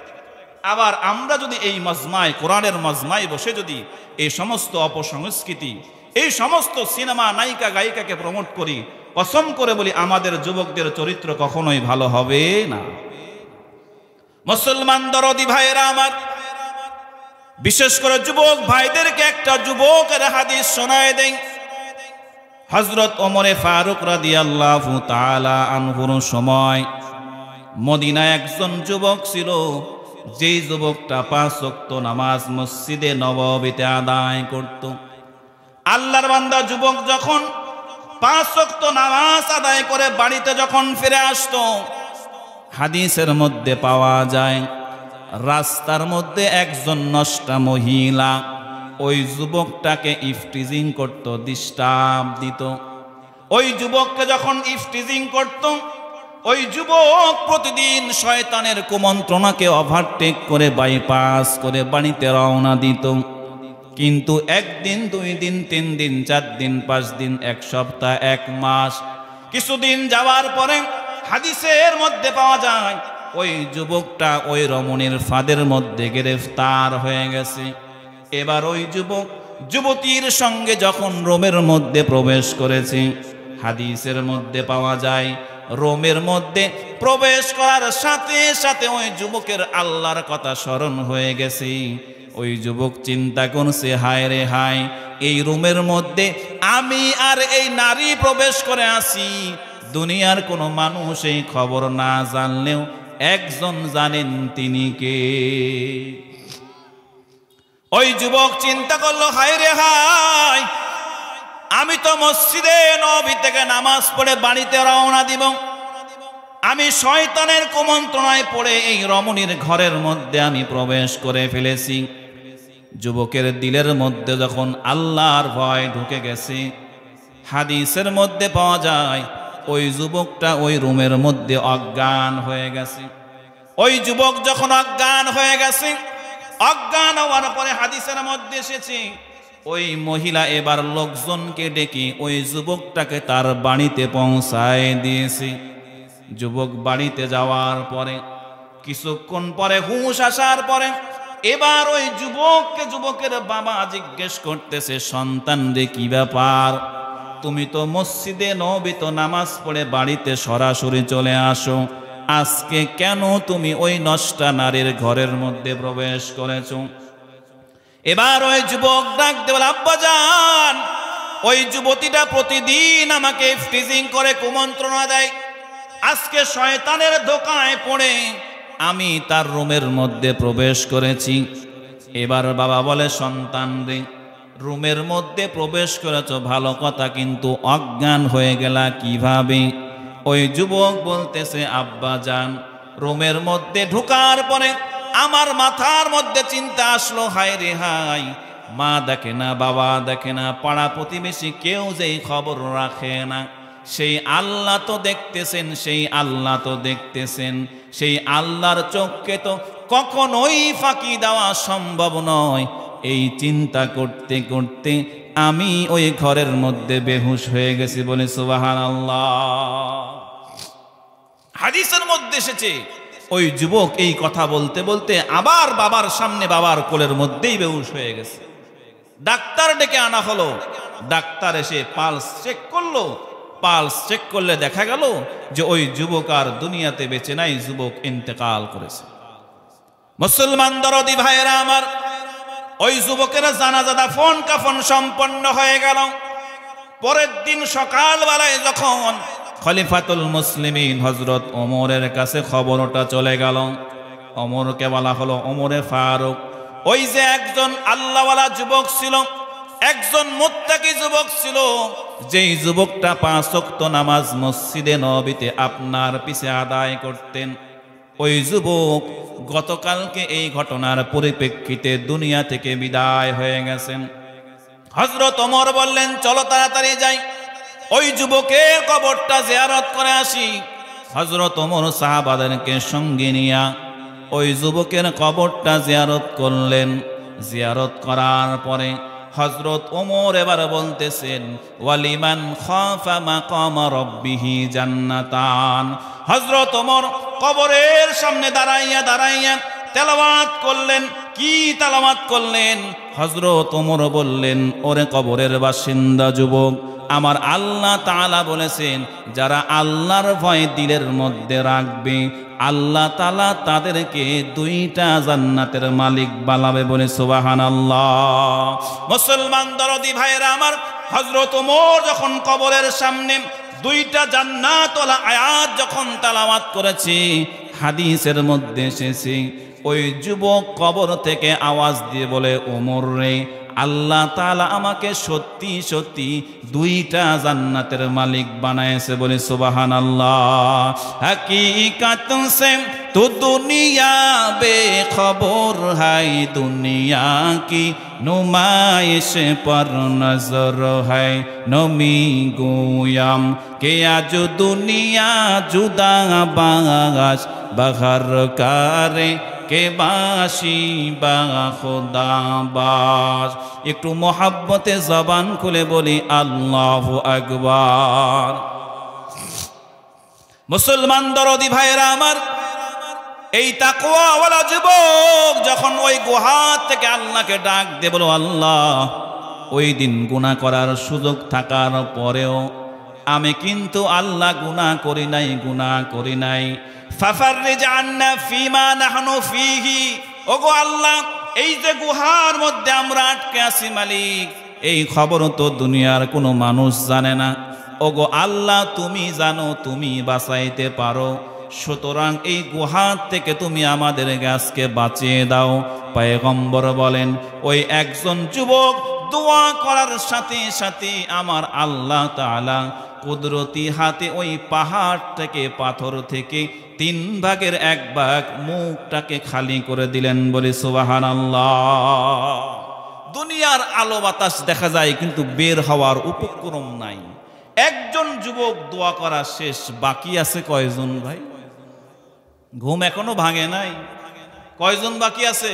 A: আবার আমরা যদি এই মজমায়, কোরআনের মজমায় বসে যদি এই সমস্ত অপসংস্কৃতি, এই সমস্ত সিনেমা নায়িকা গায়িকাকে প্রমোট করি, কসম করে বলি আমাদের যুবকদের চরিত্র কখনোই ভালো হবে না। মুসলমান দরদি ভাইয়েরা আমার, বিশেষ করে যুবক ভাইদেরকে একটা যুবকের হাদিস শোনায় দেই। হযরত ওমরে ফারুক রাদিয়াল্লাহু তাআলা আনহুর সময় মদিনায় একজন যুবক ছিল, যেই যুবকটা 5 ওয়াক্ত নামাজ মসজিদে নববীতে আদায় করত। আল্লাহর বান্দা যুবক যখন 5 ওয়াক্ত নামাজ আদায় করে বাড়িতে যখন ফিরে আসতো, হাদিসের মধ্যে পাওয়া যায় রাস্তার মধ্যে একজন নষ্টা মহিলা ওই যুবকটাকে ইফটিজিং করত, ডিস্টার্ব দিত। ওই যুবককে যখন ইফটিজিং করত, ওই যুবক প্রতিদিন শয়তানের কুমন্ত্রণাকে ওভারটেক করে বাইপাস করে বাড়িতে রওনা দিত। কিন্তু 1 দিন 2 দিন 3 দিন 4 দিন 5 দিন 1 সপ্তাহ 1 মাস কিছুদিন যাওয়ার পরে হাদিসের মধ্যে পাওয়া যায় ওই যুবকটা ওই রমণীর ফাঁদের মধ্যে গ্রেফতার হয়ে গেছে। এবার ওই যুবক যুবতীর সঙ্গে যখন রোমের মধ্যে প্রবেশ করেছে, হাদিসের মধ্যে পাওয়া যায় রোমের মধ্যে প্রবেশ করার সাথে সাথে ওই যুবকের আল্লাহর কথা স্মরণ হয়ে গেছে। ওই যুবক চিন্তা করছে, হায় রে হায়, এই রুমের মধ্যে আমি আর এই নারী প্রবেশ করে আসি, দুনিয়ার কোনো মানুষ এই খবর না জানলেও একজন জানেন, তিনি কে? ওই যুবক চিন্তা করলো, হায় রে হায়, আমি তো মসজিদে নবী থেকে নামাজ পড়ে বাড়িতে রওনা দিব, আমি শয়তানের কুমন্ত্রণায় পড়ে এই রমণীর ঘরের মধ্যে আমি প্রবেশ করে ফেলেছি। যুবকের দিলের মধ্যে যখন আল্লাহর ভয় ঢুকে গেছে, হাদিসের মধ্যে পাওয়া যায় ওই যুবকটা ওই রুমের মধ্যে অজ্ঞান হয়ে গেছে। ওই যুবক যখন অজ্ঞান হয়ে গেছে, অজ্ঞান হওয়ার পরে হাদিসের মধ্যে এসেছে ওই মহিলা এবার লোকজনকে ডেকে ওই যুবকটাকে তার বাড়িতে পৌঁছায় দিয়েছে। যুবক বাড়িতে যাওয়ার পরে কিছুক্ষণ পরে হুঁশ আসার পরে এবার ওই যুবককে যুবকের বাবা জিজ্ঞেস করতেছে, সন্তান রে কি ব্যাপার, তুমি তো মসজিদে নববীতে নামাজ পড়ে বাড়িতে সরাসরি চলে আসো, আজকে কেন তুমি ওই নষ্টা নারীর ঘরের মধ্যে প্রবেশ করেছো? এবার ওই যুবক ডাকতে বলে, আব্বাজান, ওই যুবতীটা প্রতিদিন আমাকে ইফতিজিং করে কুমন্ত্রণা দেয়, আজকে শয়তানের ধোঁকায় পড়ে আমি তার রুমের মধ্যে প্রবেশ করেছি। এবার বাবা বলে, সন্তান রে, রুমের মধ্যে প্রবেশ করেছো ভালো কথা, কিন্তু অজ্ঞান হয়ে গেলা কিভাবে? ওই যুবক বলতেছে, আব্বাজান, রুমের মধ্যে ঢোকার পরে আমার মাথার মধ্যে চিন্তা আসলো, হায় রে হায়, মা দেখে না, বাবা দেখে না, পাড়া প্রতিবেশী কেউ যেই খবর রাখে না, সেই আল্লাহ তো দেখতেছেন, সেই আল্লাহ তো দেখতেছেন, সেই আল্লাহর চোখকে তো কখনোই ফাঁকি দেওয়া সম্ভব নয়। এই চিন্তা করতে করতে আমি ওই ঘরের মধ্যে বেহুশ হয়ে গেছি, বলে সুবহানাল্লাহ। হাদিসের মধ্যে এসেছে ওই যুবক এই কথা বলতে বলতে আবার বাবার সামনে বাবার কোলের মধ্যেই বেহুশ হয়ে গেছে। ডাক্তার ডেকে আনা হলো, ডাক্তার এসে পালস চেক করলো, পালস চেক করলে দেখা গেল যে ওই যুবক আর দুনিয়াতে বেঁচে নাই, যুবক ইন্তেকাল করেছে। মুসলমান দরদি ভাইয়েরা আমার, ওই যুবকের জানাজা দাফন কাফন সম্পন্ন হয়ে গেল। পরের দিন সকালবেলায় যখন খলিফাতুল মুসলিমিন হযরত ওমরের কাছে খবরটা চলে গেল, ওমরকে বলা হলো, ওমরে ফারুক, ওই যে একজন আল্লাহওয়ালা যুবক ছিল, একজন মুত্তাকি যুবক ছিল, যেই যুবকটা 5 ওয়াক্ত নামাজ মসজিদে নববীতে আপনার পিছে আদায় করতেন, ওই যুবক গতকালকে এই ঘটনার পরিপ্রেক্ষিতে দুনিয়া থেকে বিদায় হয়ে গেছেন। হযরত ওমর বললেন, চলো তাড়াতাড়ি যাই, ওই যুবকের কবরটা জিয়ারত করে আসি। হযরত ওমর সাহাবাদেরকে সঙ্গে নিয়ে ওই যুবকের কবরটা জিয়ারত করলেন। জিয়ারত করার পরে হযরত ওমর এবার বলতেছেন, ওয়ালিমান খাফা মাকাম রাব্বিহি জান্নাতান। হযরত ওমর কবরের সামনে দাঁড়াইয়া দাঁড়াইয়া তেলাওয়াত করলেন। কি তেলাওয়াত করলেন? হযরত ওমর বললেন, ওরে কবরের বাসিন্দা যুবক, আমার আল্লাহ তাআলা বলেছেন, যারা আল্লাহর ভয় দিলের মধ্যে রাখবে, আল্লাহ তাআলা তাদেরকে 2টা জান্নাতের মালিক বানাবে, বলে সুবহানাল্লাহ। মুসলমান দরদি ভাইয়েরা আমার, হযরত ওমর যখন কবরের সামনে 2টা জান্নাতওয়ালা আয়াত যখন তেলাওয়াত করেছে, হাদিসের মধ্যে এসেছে ওই যুবক কবর থেকে আওয়াজ দিয়ে বলে, ওমর রে, আল্লাহ তাআলা আমাকে সত্যি সত্যি 2টা জান্নাতের মালিক বানায়েছে, বলে সুবহানাল্লাহ। হकीकत से तो दुनिया बेखबर है, दुनिया की नुमाइश पर नजर है, नमी गोयम के आज दुनिया जुदा बाश बहर करे কে বাসি বা খোদা বাস। একটু মোহাব্বতে জবান খুলে বলি আল্লাহু আকবার। মুসলমান দরদি ভাইয়েরা আমার, এই তাকওয়াওয়ালা যুবক যখন ওই গুহা থেকে আল্লাহকে ডাক দিয়ে বলো, আল্লাহ ওই দিন গুনাহ করার সুযোগ থাকার পরেও আমি কিন্তু আল্লাহ গুনাহ করি নাই ফাফাররিজ আন্না ফিমা নাহনু ফিহি। ওগো আল্লাহ, এই যে গুহার মধ্যে আমরা আটকে আছি মালিক, এই খবর তো দুনিয়ার কোনো মানুষ জানে না। ওগো আল্লাহ, তুমি জানো, তুমি বাঁচাইতে পারো, সুতরাং এই গুহার থেকে তুমি আমাদের আজকে বাঁচিয়ে দাও। পয়গম্বর বলেন, ওই একজন যুবক দোয়া করার সাথে সাথে আমার আল্লাহ তাআলা কুদরতি হাতে ওই পাহাড় থেকে, পাথর থেকে 3 ভাগের 1 ভাগ মুখটাকে খালি করে দিলেন। বলি সুবহানাল্লাহ। দুনিয়ার আলো বাতাস দেখা যায় কিন্তু বের হওয়ার উপক্রম নাই। একজন যুবক দোয়া করা শেষ, বাকি আছে কয়জন ভাই? ঘুম এখনো ভাঙে নাই। কয়জন বাকি আছে?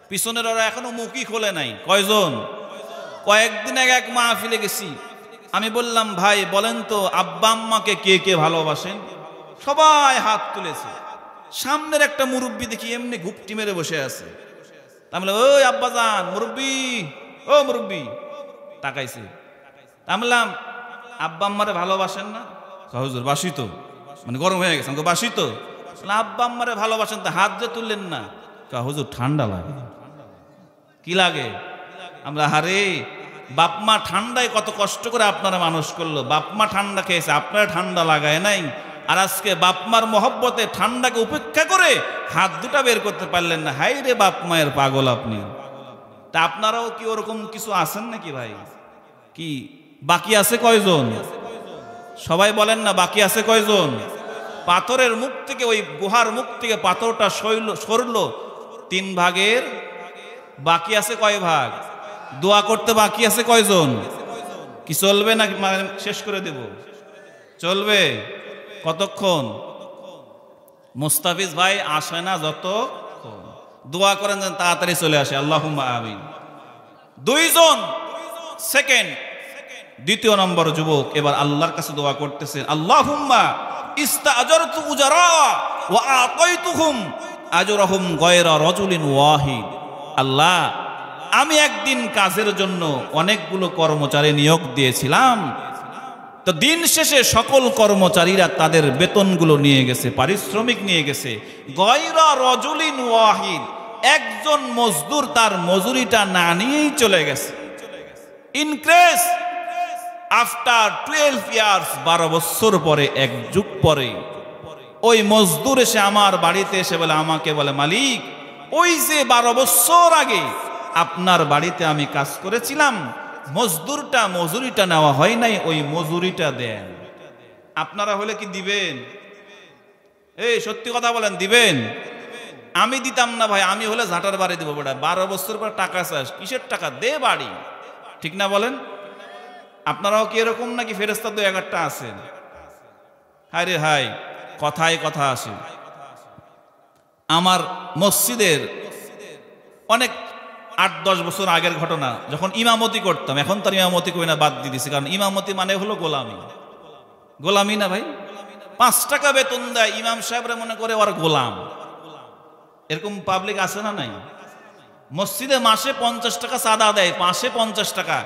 A: পিছনের ওরা এখনো মুখই খোলে নাই। কয়জন? কয়েকদিন আগে এক মাহফিলে গেছি, আমি বললাম, ভাই বলেন তো আব্বা আম্মাকে কে কে ভালোবাসেন? সবাই হাত তুলেছে। সামনের একটা মুরব্বী দেখি এমনি ঘুপটি মেরে বসে আছে। আমি বললাম, ওই আব্বা যান, মুরব্বী, ও মুরব্বী। তাকাইছে। আমি বললাম, আব্বা আম্মারে ভালোবাসেন না? হুজুর বাসি তো। মানে গরম হয়ে গেছে, বাসি তো। আব্বা আম্মারে ভালোবাসেন তো হাত যে তুললেন না? হুজুর ঠান্ডা লাগে। কি লাগে? আমরা হারে বাপমা ঠান্ডায় কত কষ্ট করে আপনারা মানুষ করলো, বাপমা ঠান্ডা খেয়েছে, আপনারা ঠান্ডা লাগায় নাই। আর আজকে বাপমার মহব্বতে ঠান্ডাকে উপেক্ষা করে হাত দুটা বের করতে পারলেন না। হাই রে বাপ মায়ের পাগল আপনি। তা আপনারাও কি ওরকম কিছু আছেন নাকি ভাই? কি বাকি আছে কয়জন? সবাই বলেন না, বাকি আছে কয়জন? পাথরের মুখ থেকে, ওই গুহার মুখ থেকে পাথরটা সরলো 3 ভাগের, বাকি আছে কয় ভাগ? দোয়া করতে বাকি আছে কয়জন? কি চলবে না শেষ করে দেব? চলবে কতক্ষণ? মুস্তাফিজ ভাই আসে না, যত দোয়া করেন যেন তাড়াতাড়ি চলে আসে। আল্লাহুম্মা আমিন। 2 জন সেকেন্ড, 2 নম্বর যুবক এবার আল্লাহর কাছে দোয়া করতেছেন, আল্লাহুম্মা ইস্তাআজারতু উজারা ওয়া আতাইতুহুম আজরাহুম গায়রা রাজুলিন ওয়াহিদ। আল্লাহ, আমি একদিন কাজের জন্য অনেকগুলো কর্মচারী নিয়োগ দিয়েছিলাম, তো দিন শেষে সকল কর্মচারীরা তাদের বেতনগুলো নিয়ে গেছে, পারিশ্রমিক নিয়ে গেছে। গায়রা রাজুলিন ওয়াহিদ, একজন মজদুর তার মজুরিটা না নিয়েই চলে গেছে। ইনক্রেস আফটার 12 ইয়ার্স, 12 বছর পরে, 1 যুগ পরে ওই মজদুর এসে আমার বাড়িতে এসে বলে, আমাকে বলে, মালিক, ওই যে 12 বছর আগে আপনার বাড়িতে আমি কাজ করেছিলাম, মজুরিটা নেওয়া হয় নাই, ওই মজুরিটা দেন। আপনারা হলে কি দিবেন? এই সত্যি কথা বলেন, দিবেন? আমি দিতাম না ভাই, আমি হলে ঝাঁটার বাড়ি দিব। বেটা 12 বছর পর টাকা চাস, কিসের টাকা? দে বাড়ি। ঠিক না বলেন? আপনারাও কি এরকম নাকি ফেরেশতা 2-1টা আছেন? হায় রে হায়, কথায় কথা আসে। আমার মসজিদের অনেক 8-10 বছর আগের ঘটনা, যখন ইমামতি করতাম, এখন তার ইমামতি করি না, বাদ দিয়ে দিছি, কারণ ইমামতি মানে হলো গোলামি। গোলামি না ভাই? 5 টাকা বেতন দেয়, ইমাম সাহেবরা মনে করে ওর গোলাম। এরকম পাবলিক আছে না নাই? মসজিদে মাসে 50 টাকা চাঁদা দেয়, মাসে 50 টাকা।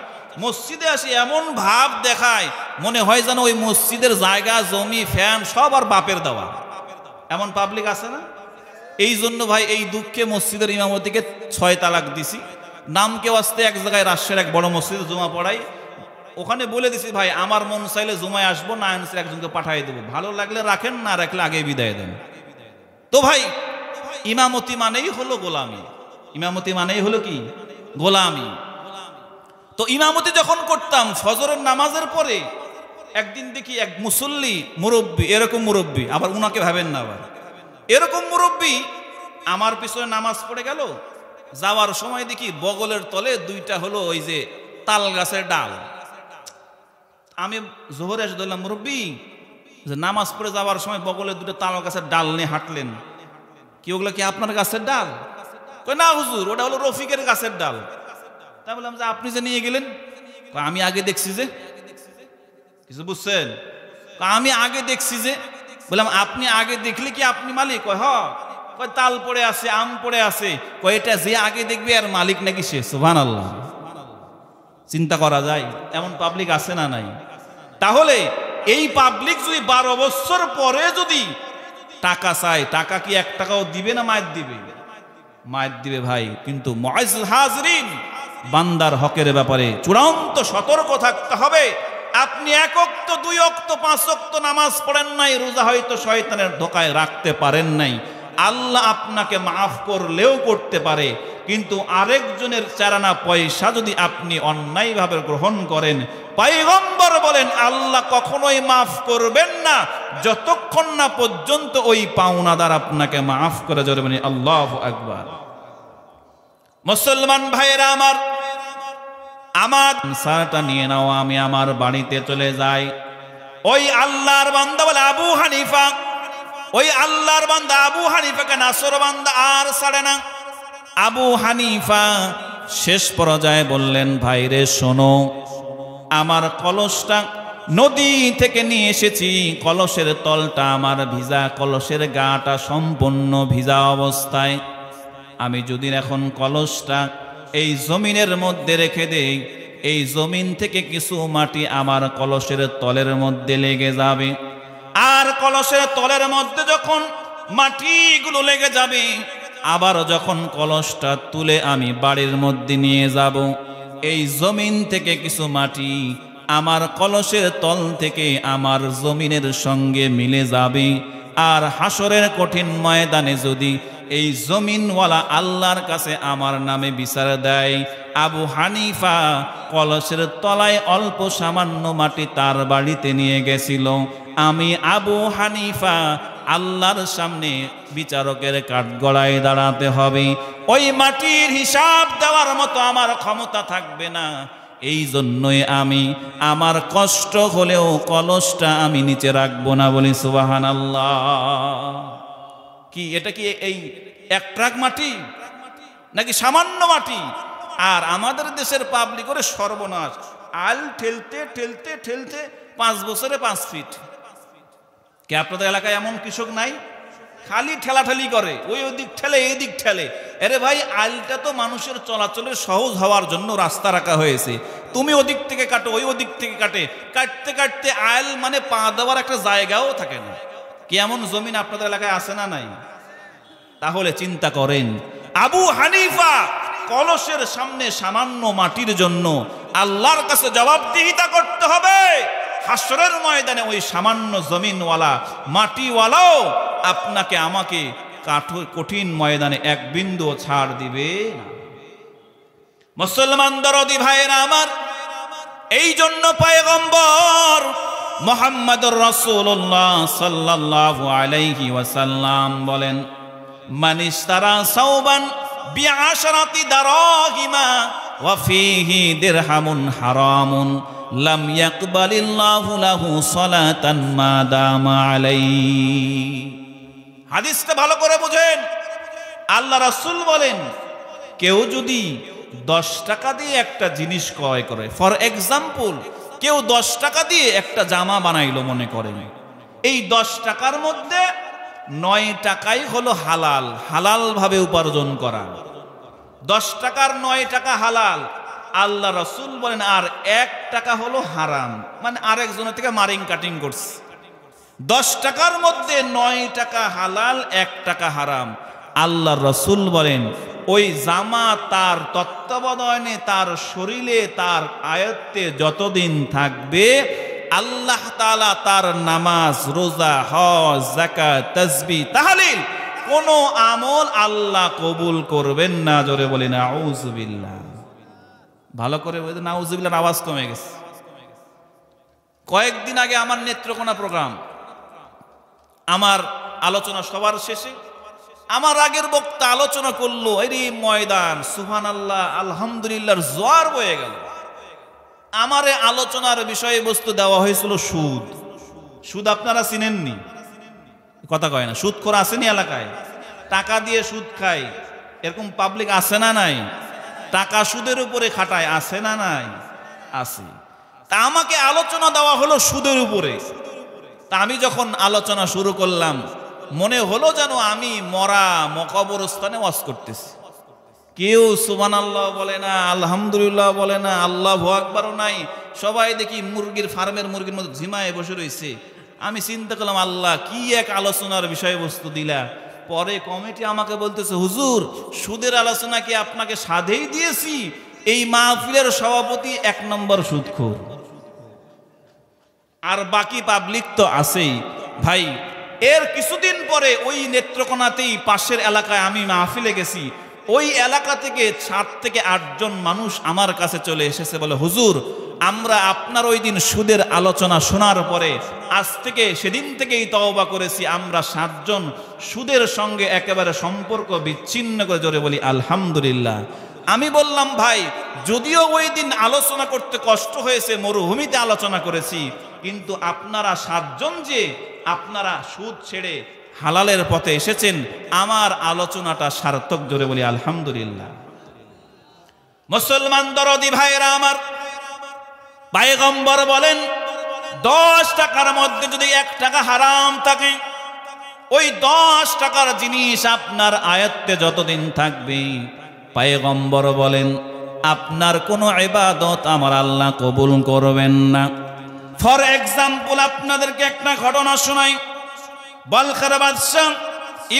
A: মসজিদে আসে এমন ভাব দেখায়, মনে হয় যেন ওই মসজিদের জায়গা, জমি, ফ্যান সব আর বাপের দেওয়া। এমন পাবলিক আছে না? এই জন্য ভাই এই দুঃখে মসজিদের ইমামতিকে 6 তালাক দিছি। নামকে আসতে এক জায়গায় রাজশাহীর এক বড় মসজিদে জুমা পড়াই, ওখানে বলে দিছি, ভাই আমার মন চাইলে জুমায় আসবো, না আনছে একজনকে পাঠিয়ে দেবো, ভালো লাগলে রাখেন, না রাখলে আগে বিদায় দেন। তো ভাই ইমামতি মানেই হলো গোলামি। ইমামতি মানেই হলো কি? গোলামি। তো ইমামতি যখন করতাম ফজরের নামাজের পরে, একদিন দেখি এক মুসল্লি মুরব্বী, এরকম মুরব্বী, আবার উনাকে ভাবেন না, আবার এরকম মুরব্বী আমার পিছনে নামাজ পড়ে গেল। যাওয়ার সময় দেখি বগলের তলে 2টা হলো ওই যে তাল গাছের ডাল। আমি জোহরে এসে ধরলাম, মুরব্বী যে নামাজ পড়ে যাওয়ার সময় বগলের 2টা তাল গাছের ডাল নিয়ে হাঁটলেন, কি ওগুলো কি আপনার গাছের ডাল? কই না হুজুর, ওটা হলো রফিকের গাছের ডাল। তাই বললাম যে আপনি যে নিয়ে গেলেন? আমি আগে দেখছি যে। কিছু বুঝছেন? আমি আগে দেখছি যে। বললাম আপনি আগে দেখলে কি আপনি মালিক? কয় তাল পড়ে আছে, আম পড়ে আছে। কয় এটা যে আগে দেখবে আর মালিক নাকি সে? সুবহানাল্লাহ। চিন্তা করা যায়? এমন পাবলিক আছে না নাই? তাহলে এই পাবলিক যদি 12 বছর পরে যদি টাকা চায়, টাকা কি 1 টাকাও দিবে না মায়ের দিবে? মায়ের দিবে ভাই। কিন্তু মুআজ্জাল হাজরিন, বান্দার হকের ব্যাপারে চূড়ান্ত সতর্ক থাকতে হবে। আপনি 1 ওয়াক্ত 2 ওয়াক্ত 5 ওয়াক্ত নামাজ পড়েন নাই, রোজা হয়তো শয়তানের ধোকায় রাখতে পারেন নাই, আল্লাহ আপনাকে মাফ করলেও করতে পারে। কিন্তু আরেকজনের চারানা পয়সা যদি আপনি অন্যায়ভাবে গ্রহণ করেন, পয়গম্বর বলেন আল্লাহ কখনোই মাফ করবেন না যতক্ষণ না পর্যন্ত ওই পাওনাদার আপনাকে মাফ করে। জোরে বলি আল্লাহু আকবার। মুসলমান ভাইয়েরা আমার, আমার সারটা নিয়ে নাও, আমি আমার বাড়িতে চলে যাই। ওই আল্লাহর বান্দা বলে আবু হানিফা, ওই আল্লাহর বান্দা আবু হানিফাকে নাসর বান্দা আর ছাড়ে না। আবু হানিফা শেষ পর্যায়ে বললেন, ভাইরে শোনো, আমার কলসটা নদী থেকে নিয়ে এসেছি, কলসের তলটা আমার ভিজা, কলসের গাটা সম্পূর্ণ ভিজা অবস্থায়। আমি যদি এখন কলসটা এই জমিনের মধ্যে রেখে দেই, এই জমিন থেকে কিছু মাটি আমার কলসের তলের মধ্যে লেগে যাবে। আর কলসের তলের মধ্যে যখন মাটিগুলো লেগে যাবে, আবার যখন কলসটা তুলে আমি বাড়ির মধ্যে নিয়ে যাব, এই জমিন থেকে কিছু মাটি আমার কলসের তল থেকে আমার জমিনের সঙ্গে মিলে যাবে। আর হাসরের কঠিন ময়দানে যদি এই জমিনওয়ালা আল্লাহর কাছে আমার নামে বিচার দেয়, আবু হানিফা কলসের তলায় অল্প সামান্য মাটি তার বাড়িতে নিয়ে গেছিল, আমি আবু হানিফা আল্লাহর সামনে বিচারকের কাঠগড়ায় দাঁড়াতে হবে। ওই মাটির হিসাব দেওয়ার মতো আমার ক্ষমতা থাকবে না। এই জন্যই আমি আমার কষ্ট হলেও কলসটা আমি নিচে রাখবো না। বলি সুবহানাল্লাহ। কি এটা কি এই 1 ট্রাক মাটি নাকি সামান্য মাটি? আর আমাদের দেশের পাবলিক করে সর্বনাশ, আল ঠেলতে ঠেলতে ঠেলতে 5 বছরে 5 ফিট। কে আপনাদের এলাকায় এমন কৃষক নাই? খালি ঠেলাঠেলি করে, ওই ওদিক ঠেলে এদিক ঠেলে। আরে ভাই, আইলটা তো মানুষের চলাচলের সহজ হওয়ার জন্য রাস্তা রাখা হয়েছে। তুমি ওদিক থেকে কাটো, ওই ওদিক থেকে কাটে, কাটতে কাটতে আইল মানে পা দেওয়ার একটা জায়গাও থাকে না। কি এমন জমিন আপনাদের এলাকায় আছে না নাই? তাহলে চিন্তা করেন, আবু হানিফা কলসের সামনে সামান্য মাটির জন্য আল্লাহর কাছে জবাবদিহিতা করতে হবে। হাসরের ময়দানে ওই সামান্য জমিনওয়ালা মাটিওয়ালাও আপনাকে আমাকে কঠিন ময়দানে 1 বিন্দু ছাড় দিবে না। মুসলমান দরদি ভাইয়েরা আমার, এই জন্য পয়গম্বর মুহাম্মদুর রাসূলুল্লাহ সাল্লাল্লাহু আলাইহি ওয়াসাল্লাম বলেন, মানিশতারা সাওবান বিআশরাতি দারাহিমা ওয়া ফীহি দিরহামুন হারামুন লাম ইয়াকবালিল্লাহু লাহু সালাতান মা দামা আলাইহি। হাদিসটা ভালো করে বুঝেন। আল্লাহ রাসূল বলেন, কেউ যদি 10 টাকা দিয়ে একটা জিনিস ক্রয় করে, ফর এক্সাম্পল কেউ 10 টাকা দিয়ে একটা জামা বানাইলো মনে করেন, এই 10 টাকার মধ্যে 9 টাকাই হলো হালাল, হালাল ভাবে উপার্জন করা। 10 টাকার 9 টাকা হালাল। আল্লাহ রাসূল বলেন আর 1 টাকা হলো হারাম, মানে আরেকজনের থেকে মারিং কাটিং করছে। 10 টাকার মধ্যে 9 টাকা হালাল, 1 টাকা হারাম। আল্লাহ রাসূল বলেন ওই জামা তার তত্ত্বাবধানে, তার শরীরে, তার আয়ত্তে যতদিন থাকবে, আল্লাহ তাআলা তার নামাজ, রোজা, হজ, যাকাত, তাসবিহ, তাহলিল কোন আমল আল্লাহ কবুল করবেন না। জোরে বলি নাউযুবিল্লাহ। ভালো করে বলি নাউযুবিল্লাহর আওয়াজ কমে গেছে। কয়েকদিন আগে আমার নেত্রকোনা প্রোগ্রাম, আমার আলোচনা সবার শেষে আমার আগের বক্তা আলোচনা করলো, এই ময়দান সুবহানাল্লাহ আলহামদুলিল্লাহর জোয়ার বয়ে গেল। আমারে আলোচনার বিষয়বস্তু দেওয়া হয়েছিল সুদ। সুদ আপনারা চিনেননি? কথা কয় না। সুদ খোর আসেনি এলাকায়? টাকা দিয়ে সুদ খায়, এরকম পাবলিক আছে না নাই? টাকা সুদের উপরে খাটায়, আছে না নাই? আছে। তা আমাকে আলোচনা দেওয়া হলো সুদের উপরে। তা আমি যখন আলোচনা শুরু করলাম, মনে হলো যেন আমি মরা মকবরস্থানে ওয়াজ করতেছি। কেউ সুবহানাল্লাহ বলে না, আলহামদুলিল্লাহ বলে না, আল্লাহু আকবারও নাই। সবাই দেখি মুরগির ফার্মের মুরগির মধ্যে ঝিমায় বসে রয়েছে। আমি চিন্তা করলাম, আল্লাহ কি এক আলোচনার বিষয়বস্তু দিলা। পরে কমিটি আমাকে বলতেছে, হুজুর সুদের আলোচনা কি আপনাকে সাধেই দিয়েছি? এই মাহফিলের সভাপতি 1 নম্বর সুদখোর, আর বাকি পাবলিক তো আছেই। ভাই এর কিছুদিন পরে ওই নেত্রকোনাতেই পাশের এলাকায় আমি মাহফিলে গেছি। ওই এলাকা থেকে 7 থেকে 8 জন মানুষ আমার কাছে চলে এসেছে, বলে হুজুর আমরা আপনার ওই দিন সুদের আলোচনা শোনার পরে আজ থেকে সেদিন থেকেই তওবা করেছি, আমরা 7 জন সুদের সঙ্গে একেবারে সম্পর্ক বিচ্ছিন্ন করে। জোরে বলি আলহামদুলিল্লাহ। আমি বললাম, ভাই যদিও ওই দিন আলোচনা করতে কষ্ট হয়েছে, মরুভূমিতে আলোচনা করেছি, কিন্তু আপনারা 7 জন যে আপনারা সুদ ছেড়ে হালালের পথে এসেছেন, আমার আলোচনাটা সার্থক। জোরে বলি আলহামদুলিল্লাহ। মুসলমান দরদি ভাইরা আমার, পয়গম্বর বলেন 10 টাকার মধ্যে যদি 1 টাকা হারাম থাকে, ওই 10 টাকার জিনিস আপনার আয়ত্তে যতদিন থাকবে, পয়গম্বর বলেন আপনার কোনো ইবাদত আমার আল্লাহ কবুল করবেন না। ফর এক্সাম্পল আপনাদেরকে একটা ঘটনা শোনাই। বলখের বাদশা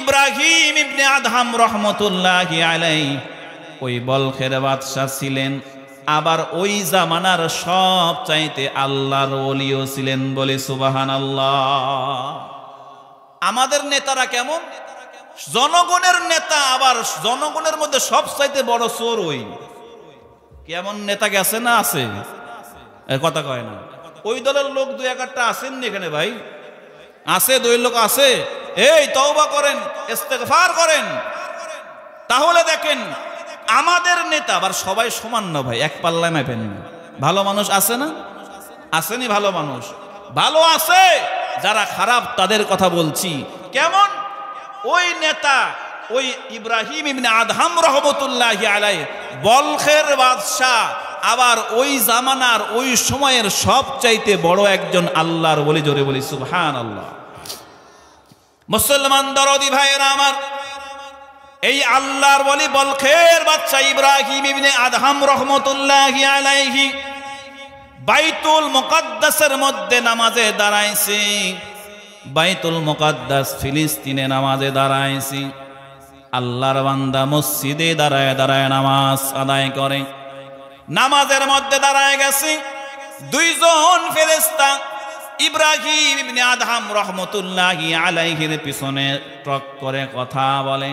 A: ইব্রাহিম ইবনে আদহাম রহমতুল্লাহি আলাইহি, ওই বলখের বাদশা ছিলেন, আবার ওই জামানার সব চাইতে আল্লাহর ওলিও ছিলেন। বলে সুবহানাল্লাহ। আমাদের নেতারা কেমন? জনগণের নেতা, আবার জনগণের মধ্যে সব চাইতে বড় চোর। ওই কেমন নেতা গেছে না আছে? কথা কয় না। ওই দলের লোক 2-1টা আছেন এখানে ভাই? আছে, 2 লোক আছে। এই তওবা করেন, ইস্তেগফার করেন। তাহলে দেখেন আমাদের নেতা আবার সবাই সমান না ভাই, এক পাল্লায় মাপেন না। ভালো মানুষ আছে না? আসেনি ভালো মানুষ? ভালো আছে, যারা খারাপ তাদের কথা বলছি। কেমন? ওই নেতা ওই ইব্রাহিম ইবনে আদহাম রহমতুল্লাহি আলাইহি, বলখের বাদশা, আবার ওই জামানার ওই সময়ের সবচাইতে বড় একজন আল্লাহর ওলি। জোরে বলি সুবহানাল্লাহ। মুসলমান দরদি ভাইয়েরা আমার, এই আল্লাহর ওলি বলখের বাদশা ইব্রাহিম ইবনে আদহাম রহমতুল্লাহি আলাইহি বাইতুল মুকাদ্দাসের মধ্যে নামাজে দাঁড়াইছে। বাইতুল মুকাদ্দাস ফিলিস্তিনে নামাজে দাঁড়াইছে। আল্লাহর বান্দা মসজিদে দাঁড়ায় দাঁড়ায় নামাজ আদায় করে। নামাজের মধ্যে দাঁড়ায় গেছে 2 জন ফেরেশতা ইব্রাহিম ইবনে আদহাম রহমতুল্লাহি আলাইহির পিছনে টক করে কথা বলে।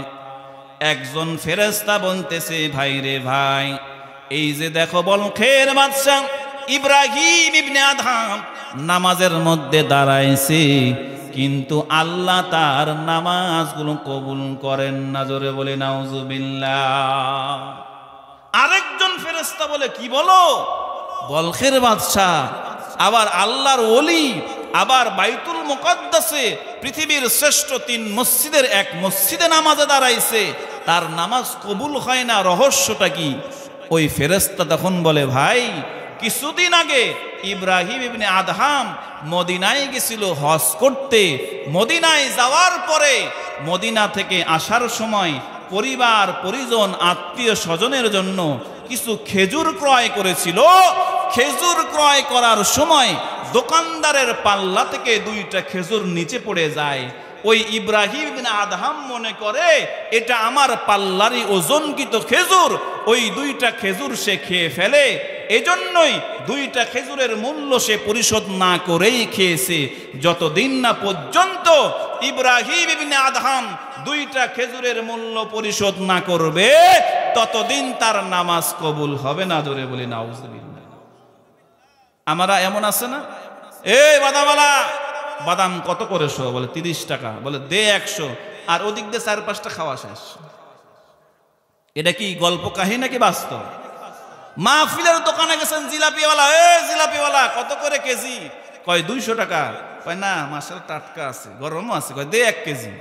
A: একজন ফেরেশতা বলতেছে, ভাই রে ভাই, এই যে দেখো বলখের বাদশা ইব্রাহিম ইবনে আদহাম নামাজের মধ্যে দাঁড়াইছে, কিন্তু আল্লাহ তার নামাজগুলো কবুল করেন না। জোরে বলে নাউজুবিল্লাহ। আরেকজন ফেরেশতা বলে, কি বলো? বলখের বাদশা আবার আল্লাহর ওলি, আবার বাইতুল মুকাদ্দাসে পৃথিবীর শ্রেষ্ঠ 3 মসজিদের এক মসজিদে নামাজে দাঁড়াইছে, তার নামাজ কবুল হয় না, রহস্যটা কি? ওই ফেরেশতা তখন বলে, ভাই কিছুদিন আগে ইব্রাহিম ইবনে আদহাম মদিনায় গেছিল হজ করতে। মদিনায় যাওয়ার পরে মদিনা থেকে আসার সময় পরিবার পরিজন আত্মীয় স্বজনের জন্য কিছু খেজুর ক্রয় করেছিল। খেজুর ক্রয় করার সময় দোকানদারের পাল্লা থেকে 2টা খেজুর নিচে পড়ে যায়। ওই ইব্রাহিম ইবনে আদহাম মনে করে এটা আমার পাল্লারই ওজনকৃত খেজুর। ওই 2টা খেজুর সে খেয়ে ফেলে। এজন্যই 2টা খেজুরের মূল্য সে পরিশোধ না করেই খেয়েছে। যতদিন না পর্যন্ত ইব্রাহিম ইবনে আদহাম 2টা খেজুরের মূল্য পরিশোধ না করবে, ততদিন তার নামাজ কবুল হবে না। জোরে বলি নাউজুবিল্লাহ। আমরা এমন আছে না, এই বাদামওয়ালা, বাদাম কত করে শো? বলে 30 টাকা। বলে দে 100, আর ওদিক দিয়ে 4-5টা খাওয়া শেষ। এটা কি গল্প কাহিনী নাকি বাস্তব? মাহফিলের দোকানে গেছেন, জিলাপিওয়ালা, জিলাপিওয়ালা কত করে কেজি? কয় 200 টাকা। কয় না, মাশাআল্লাহ টাটকা আছে, গরমও আছে। কয় দে 1 কেজি।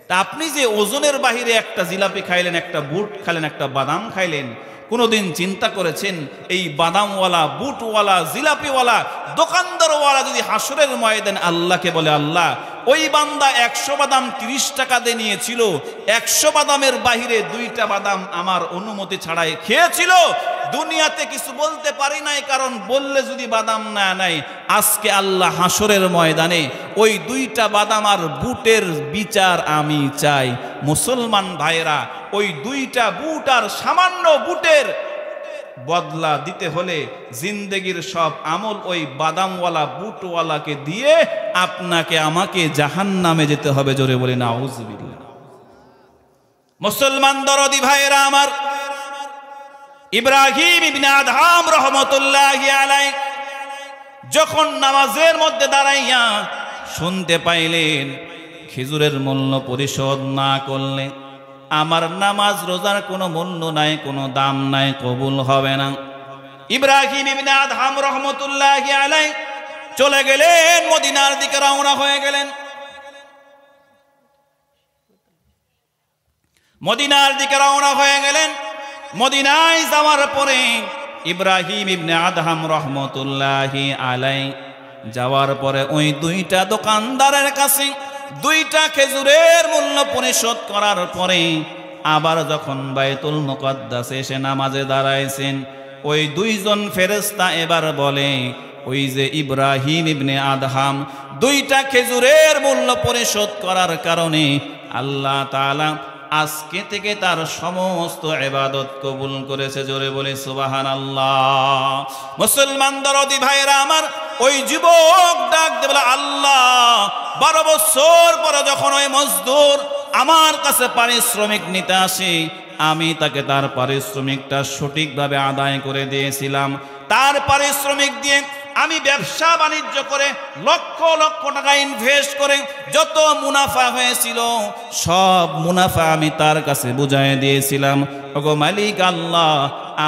A: তা আপনি যে ওজনের বাহিরে একটা জিলাপি খাইলেন, একটা বুট খাইলেন, একটা বাদাম খাইলেন, কোনোদিন চিন্তা করেছেন এই বাদামওয়ালা, বুটওয়ালা, জিলাপিওয়ালা, দোকানদারওয়ালা যদি হাসরের ময়দানে আল্লাহকে বলে, আল্লাহ ওই বান্দা 100 বাদাম 30 টাকা দিয়ে নিয়েছিল, 100 বাদামের বাহিরে 2টা বাদাম আমার অনুমতি ছাড়াই খেয়েছিল। দুনিয়াতে কিছু বলতে পারি নাই, কারণ বললে যদি বাদাম না নেয়, আজকে আল্লাহ হাসরের ময়দানে ওই 2টা বাদাম আর বুটের বিচার আমি চাই। মুসলমান ভাইরা, ওই 2টা বুট আর সামান্য বুটের বদলা দিতে হলে জিন্দেগির সব আমল ওই বাদামওয়ালা বুটওয়ালাকে দিয়ে আপনাকে আমাকে জাহান্নামে যেতে হবে। জোরে বলি নাউজুবিল্লাহ। মুসলমান দরদি ভাইরা আমার, ইব্রাহিম ইবনে আদহাম রহমতুল্লাহি আলাইহি যখন নামাজের মধ্যে দাঁড়াইয়া শুনতে পাইলেন খেজুরের মূল্য পরিশোধ না করলে আমার নামাজ রোজার কোনো মূল্য নাই, কোনো দাম নাই, কবুল হবে না। ইব্রাহিম ইবনে আদহাম রহমতুল্লাহি আলাইহি চলে গেলেন, মদিনার দিকে রওনা হয়ে গেলেন। মদিনার দিকে রওনা হয়ে গেলেন। মদিনায় যাওয়ার পরে ইব্রাহিম ইবনে আদহাম রহমতুল্লাহি আলাইহি যাওয়ার পরে ওই 2টা দোকানদারের কাছে 2টা খেজুরের মূল্য পরিশোধ করার পরে আবার যখন বাইতুল মুকাদ্দাসে এসে নামাজে দাঁড়াইছেন, ওই 2জন ফেরেশতা এবার বলে, ওই যে ইব্রাহিম ইবনে আদহাম 2টা খেজুরের মূল্য পরিশোধ করার কারণে আল্লাহ তাআলা আজকে থেকে তার সমস্ত ইবাদত কবুল করেছে। জোরে বলে সুবহানাল্লাহ। মুসলমান দরদি ভাইরা আমার, ওই যুবক ডাক দিয়ে বলে, আল্লাহ 12 বছর পরে যখন ওই মজদুর আমার কাছে পারিশ্রমিক নিতে আসে, আমি তাকে তার পারিশ্রমিকটা সঠিকভাবে আদায় করে দিয়েছিলাম। তার পারিশ্রমিক দিয়ে আমি ব্যবসা বাণিজ্য করে লক্ষ লক্ষ টাকা ইনভেস্ট করে যত মুনাফা হয়েছিল সব মুনাফা আমি তার কাছে বুঝাই দিয়েছিলাম। ওগো মালিক আল্লাহ,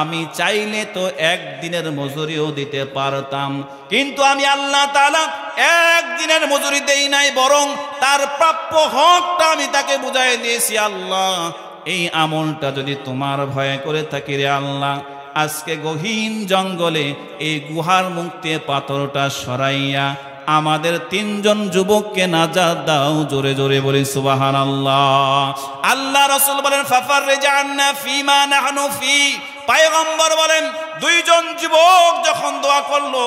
A: আমি চাইলে তো একদিনের মজুরিও দিতে পারতাম, কিন্তু আমি আল্লাহ তাআলা একদিনের মজুরি দেই নাই, বরং তার প্রাপ্য হকটা আমি তাকে বুঝাই দিয়েছি। আল্লাহ, এই আমলটা যদি তোমার ভয় করে থাকি রে আল্লাহ, আজকে গহীন জঙ্গলে এই গুহার মুক্তি পাথরটা সরাইয়া আমাদের 3জন যুবককে নাজাত দাও। জোরে জোরে বলি সুবহানাল্লাহ। আল্লাহ রাসূল বলেন, ফাফাররিজান্না ফিমা নাহনু ফি। পয়গম্বর বলেন, 2জন যুবক যখন দোয়া করলো,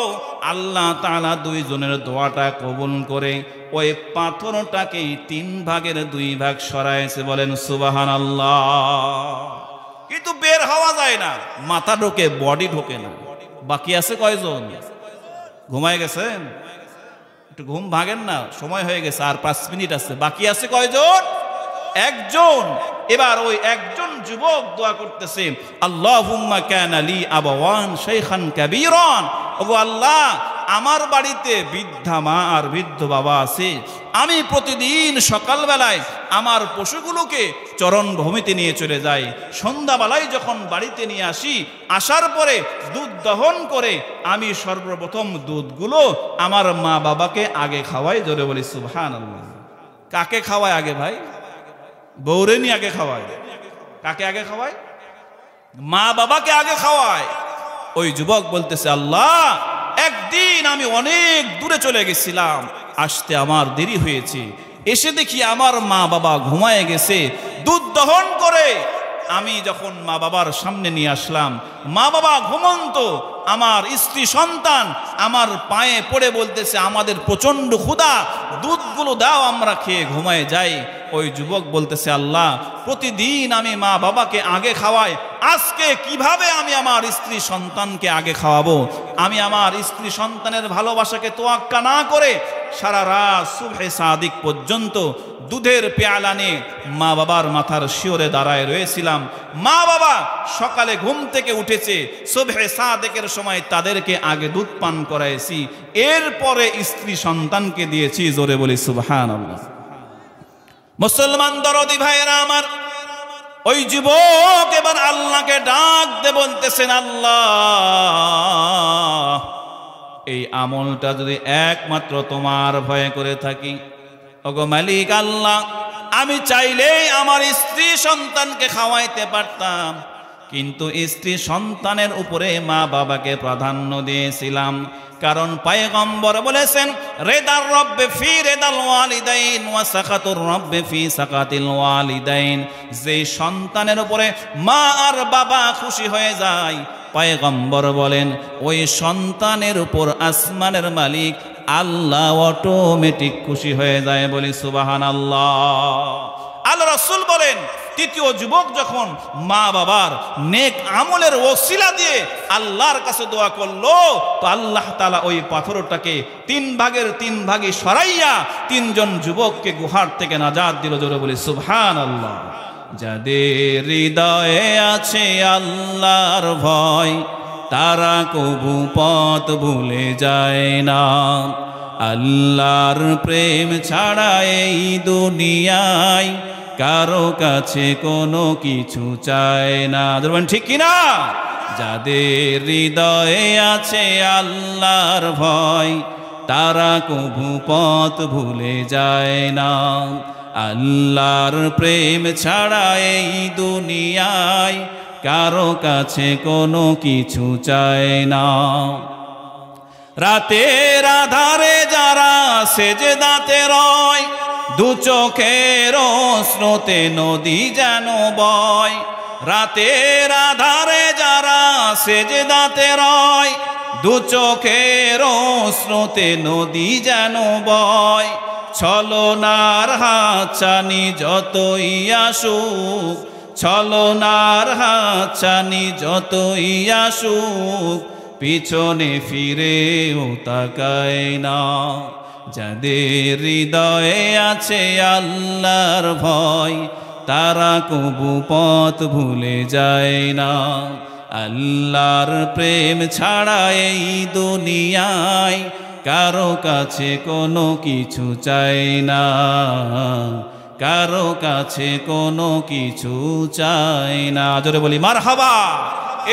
A: আল্লাহ তাআলা 2জনের দোয়াটা কবুল করে ওই পাথরটাকে 3 ভাগের 2 ভাগ সরাইছে। বলেন সুবহানাল্লাহ। কিন্তু বের হওয়া যায় না, মাথা ঢোকে, বডি ঢোকে না। বাকি আছে কয়জন? ঘুমায় গেছেন? একটু ঘুম ভাঙেন না, সময় হয়ে গেছে, আর 5 মিনিট আছে। বাকি আছে কয়জন? 1জন। এবার ওই 1জন যুবক দোয়া করতেছে, আল্লাহুম্মা কানা লি আবাওয়ান শাইখান কাবীরান। ওগো আল্লাহ, আমার বাড়িতে বৃদ্ধা মা আর বৃদ্ধ বাবা আছে। আমি প্রতিদিন সকালবেলায় আমার পশুগুলোকে চরণভূমিতে নিয়ে চলে যাই, সন্ধ্যাবেলায় যখন বাড়িতে নিয়ে আসি, আসার পরে দুধ দহন করে আমি সর্বপ্রথম দুধগুলো আমার মা বাবাকে আগে খাওয়াই। জোরে বলি সুবহানাল্লাহ। কাকে খাওয়ায় আগে ভাই? বউরে নিয়ে আগে খাওয়ায়। কাকে আগে খাওয়ায়? মা বাবাকে আগে খাওয়ায়। ওই যুবক বলতেছে, আল্লাহ, একদিন আমি অনেক দূরে চলে গেছিলাম, আসতে আমার দেরি হয়েছে, এসে দেখি আমার মা বাবা ঘুমায় গেছে। দুধ দহন করে আমি যখন মা বাবার সামনে নিয়ে আসলাম, মা বাবা ঘুমন্ত। আমার স্ত্রী সন্তান আমার পায়ে পড়ে বলতেছে, আমাদের প্রচন্ড ক্ষুধা, দুধগুলো দাও, আমরা খেয়ে ঘুমায় যাই। ওই যুবক বলতেছে, আল্লাহ, প্রতিদিন আমি মা বাবাকে আগে খাওয়াই, আজকে কিভাবে আমি আমার স্ত্রী সন্তানকে আগে খাওয়াবো? আমি আমার স্ত্রী সন্তানের ভালোবাসাকে তোয়াক্কা না করে সারা রাত সুবহে সাদিক পর্যন্ত দুধের পেয়ালা নিয়ে মা বাবার মাথার শিওরে দাঁড়ায় রয়েছিলাম। মা বাবা সকালে ঘুম থেকে উঠেছে, সুবহে সাদিকের সময় তাদেরকে আগে দুধ পান করাইছি, এরপরে স্ত্রী সন্তানকে দিয়েছি। জোরে বলি সুবহানাল্লাহ। মুসলমান দরদি ভাইয়েরা আমার, ওই যুবক এবার আল্লাহকে ডাক দিয়ে বলতেছেন, আল্লাহ, এই আমলটা যদি একমাত্র তোমার ভয়ে করে থাকি, ওগো মালিক আল্লাহ, আমি চাইলেই আমার স্ত্রী সন্তানকে খাওয়াইতে পারতাম, কিন্তু স্ত্রী সন্তানের উপরে মা বাবাকে প্রাধান্য দিয়েছিলাম। কারণ পয়গম্বর বলেছেন, রেদার রব্বে ফি রেদাল ওয়ালিদাইন ওয়া সাকাতুর রব্বে ফি সাকাতিল ওয়ালিদাইন। যে সন্তানের উপরে মা আর বাবা খুশি হয়ে যায়, পয়গম্বর বলেন ওই সন্তানের উপর আসমানের মালিক আল্লাহ অটোমেটিক খুশি হয়ে যায়। বলি সুবহানাল্লাহ। আল্লাহ রাসূল বলেন, তৃতীয় যুবক যখন মা বাবার নেক আমলের ওসিলা দিয়ে আল্লাহর কাছে দোয়া করলো, তো আল্লাহ তাআলা ওই পাথরটাকে 3 ভাগের 3 ভাগে সরাইয়া 3 জন যুবককে গুহার থেকে নাজাত দিল। জোরে বলি সুবহানাল্লাহ। যাদের হৃদয়ে আছে আল্লাহর ভয়, তারা কবু পথ ভুলে যায় না। আল্লাহর প্রেম ছাড়া এই দুনিয়ায় কারো কাছে কোনো কিছু চায় না। ঠিক কিনা? যাদের হৃদয়ে আছে আল্লাহর ভয়, তারা কবু পথ ভুলে যায় না। আল্লাহর প্রেম ছাড়া এই দুনিয়ায় কারো কাছে কোনো কিছু চায় না। রাতের আধারে যারা সেজদাতে রয়, দু চোখের স্রোতে নদী যেন বয়। রাতের আধারে যারা সেজদাতে রয়, দু চোখের স্রোতে নদী যেন বয়। ছলনার হাতছানি যতই আসুক, ছলনার হাতছানি যতই আসুক, পিছনে ফিরেও তাকায় না। যাদের হৃদয়ে আছে আল্লাহর ভয়, তারা কবু পথ ভুলে যায় না। আল্লাহর প্রেম ছাড়া এই দুনিয়ায় কারো কাছে কোনো কিছু চাই না, কারো কাছে কোনো কিছু চাই না। জোরে বলি মারহাবা।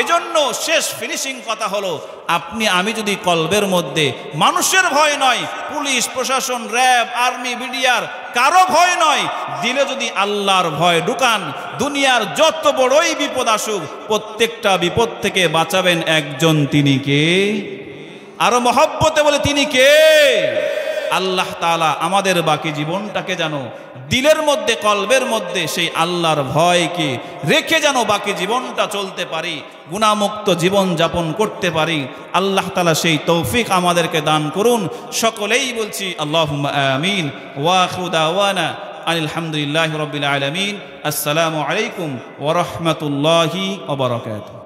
A: এজন্য শেষ ফিনিশিং কথা হলো, আপনি আমি যদি কলবের মধ্যে মানুষের ভয় নয়, পুলিশ প্রশাসন, র্যাব, আর্মি, বিডিআর কারো ভয় নয়, দিলে যদি আল্লাহর ভয় ঢুকান, দুনিয়ার যত বড়ই বিপদ আসুক, প্রত্যেকটা বিপদ থেকে বাঁচাবেন একজন, তিনি কে? আরো মহব্বতে বলে, তিনি কে? আল্লাহ তাআলা আমাদের বাকি জীবনটাকে যেন দিলের মধ্যে, কলবের মধ্যে সেই আল্লাহর ভয়কে রেখে যেন বাকি জীবনটা চলতে পারি, গুনাহমুক্ত জীবন যাপন করতে পারি। আল্লাহ তাআলা সেই তৌফিক আমাদেরকে দান করুন। সকলেই বলছি আল্লাহুম্মা আমিন। ওয়া আখিরু দাওয়ানা আলহামদুলিল্লাহি রাব্বিল আলামিন। আসসালামু আলাইকুম ওয়া রাহমাতুল্লাহি ওয়া বারাকাতুহু।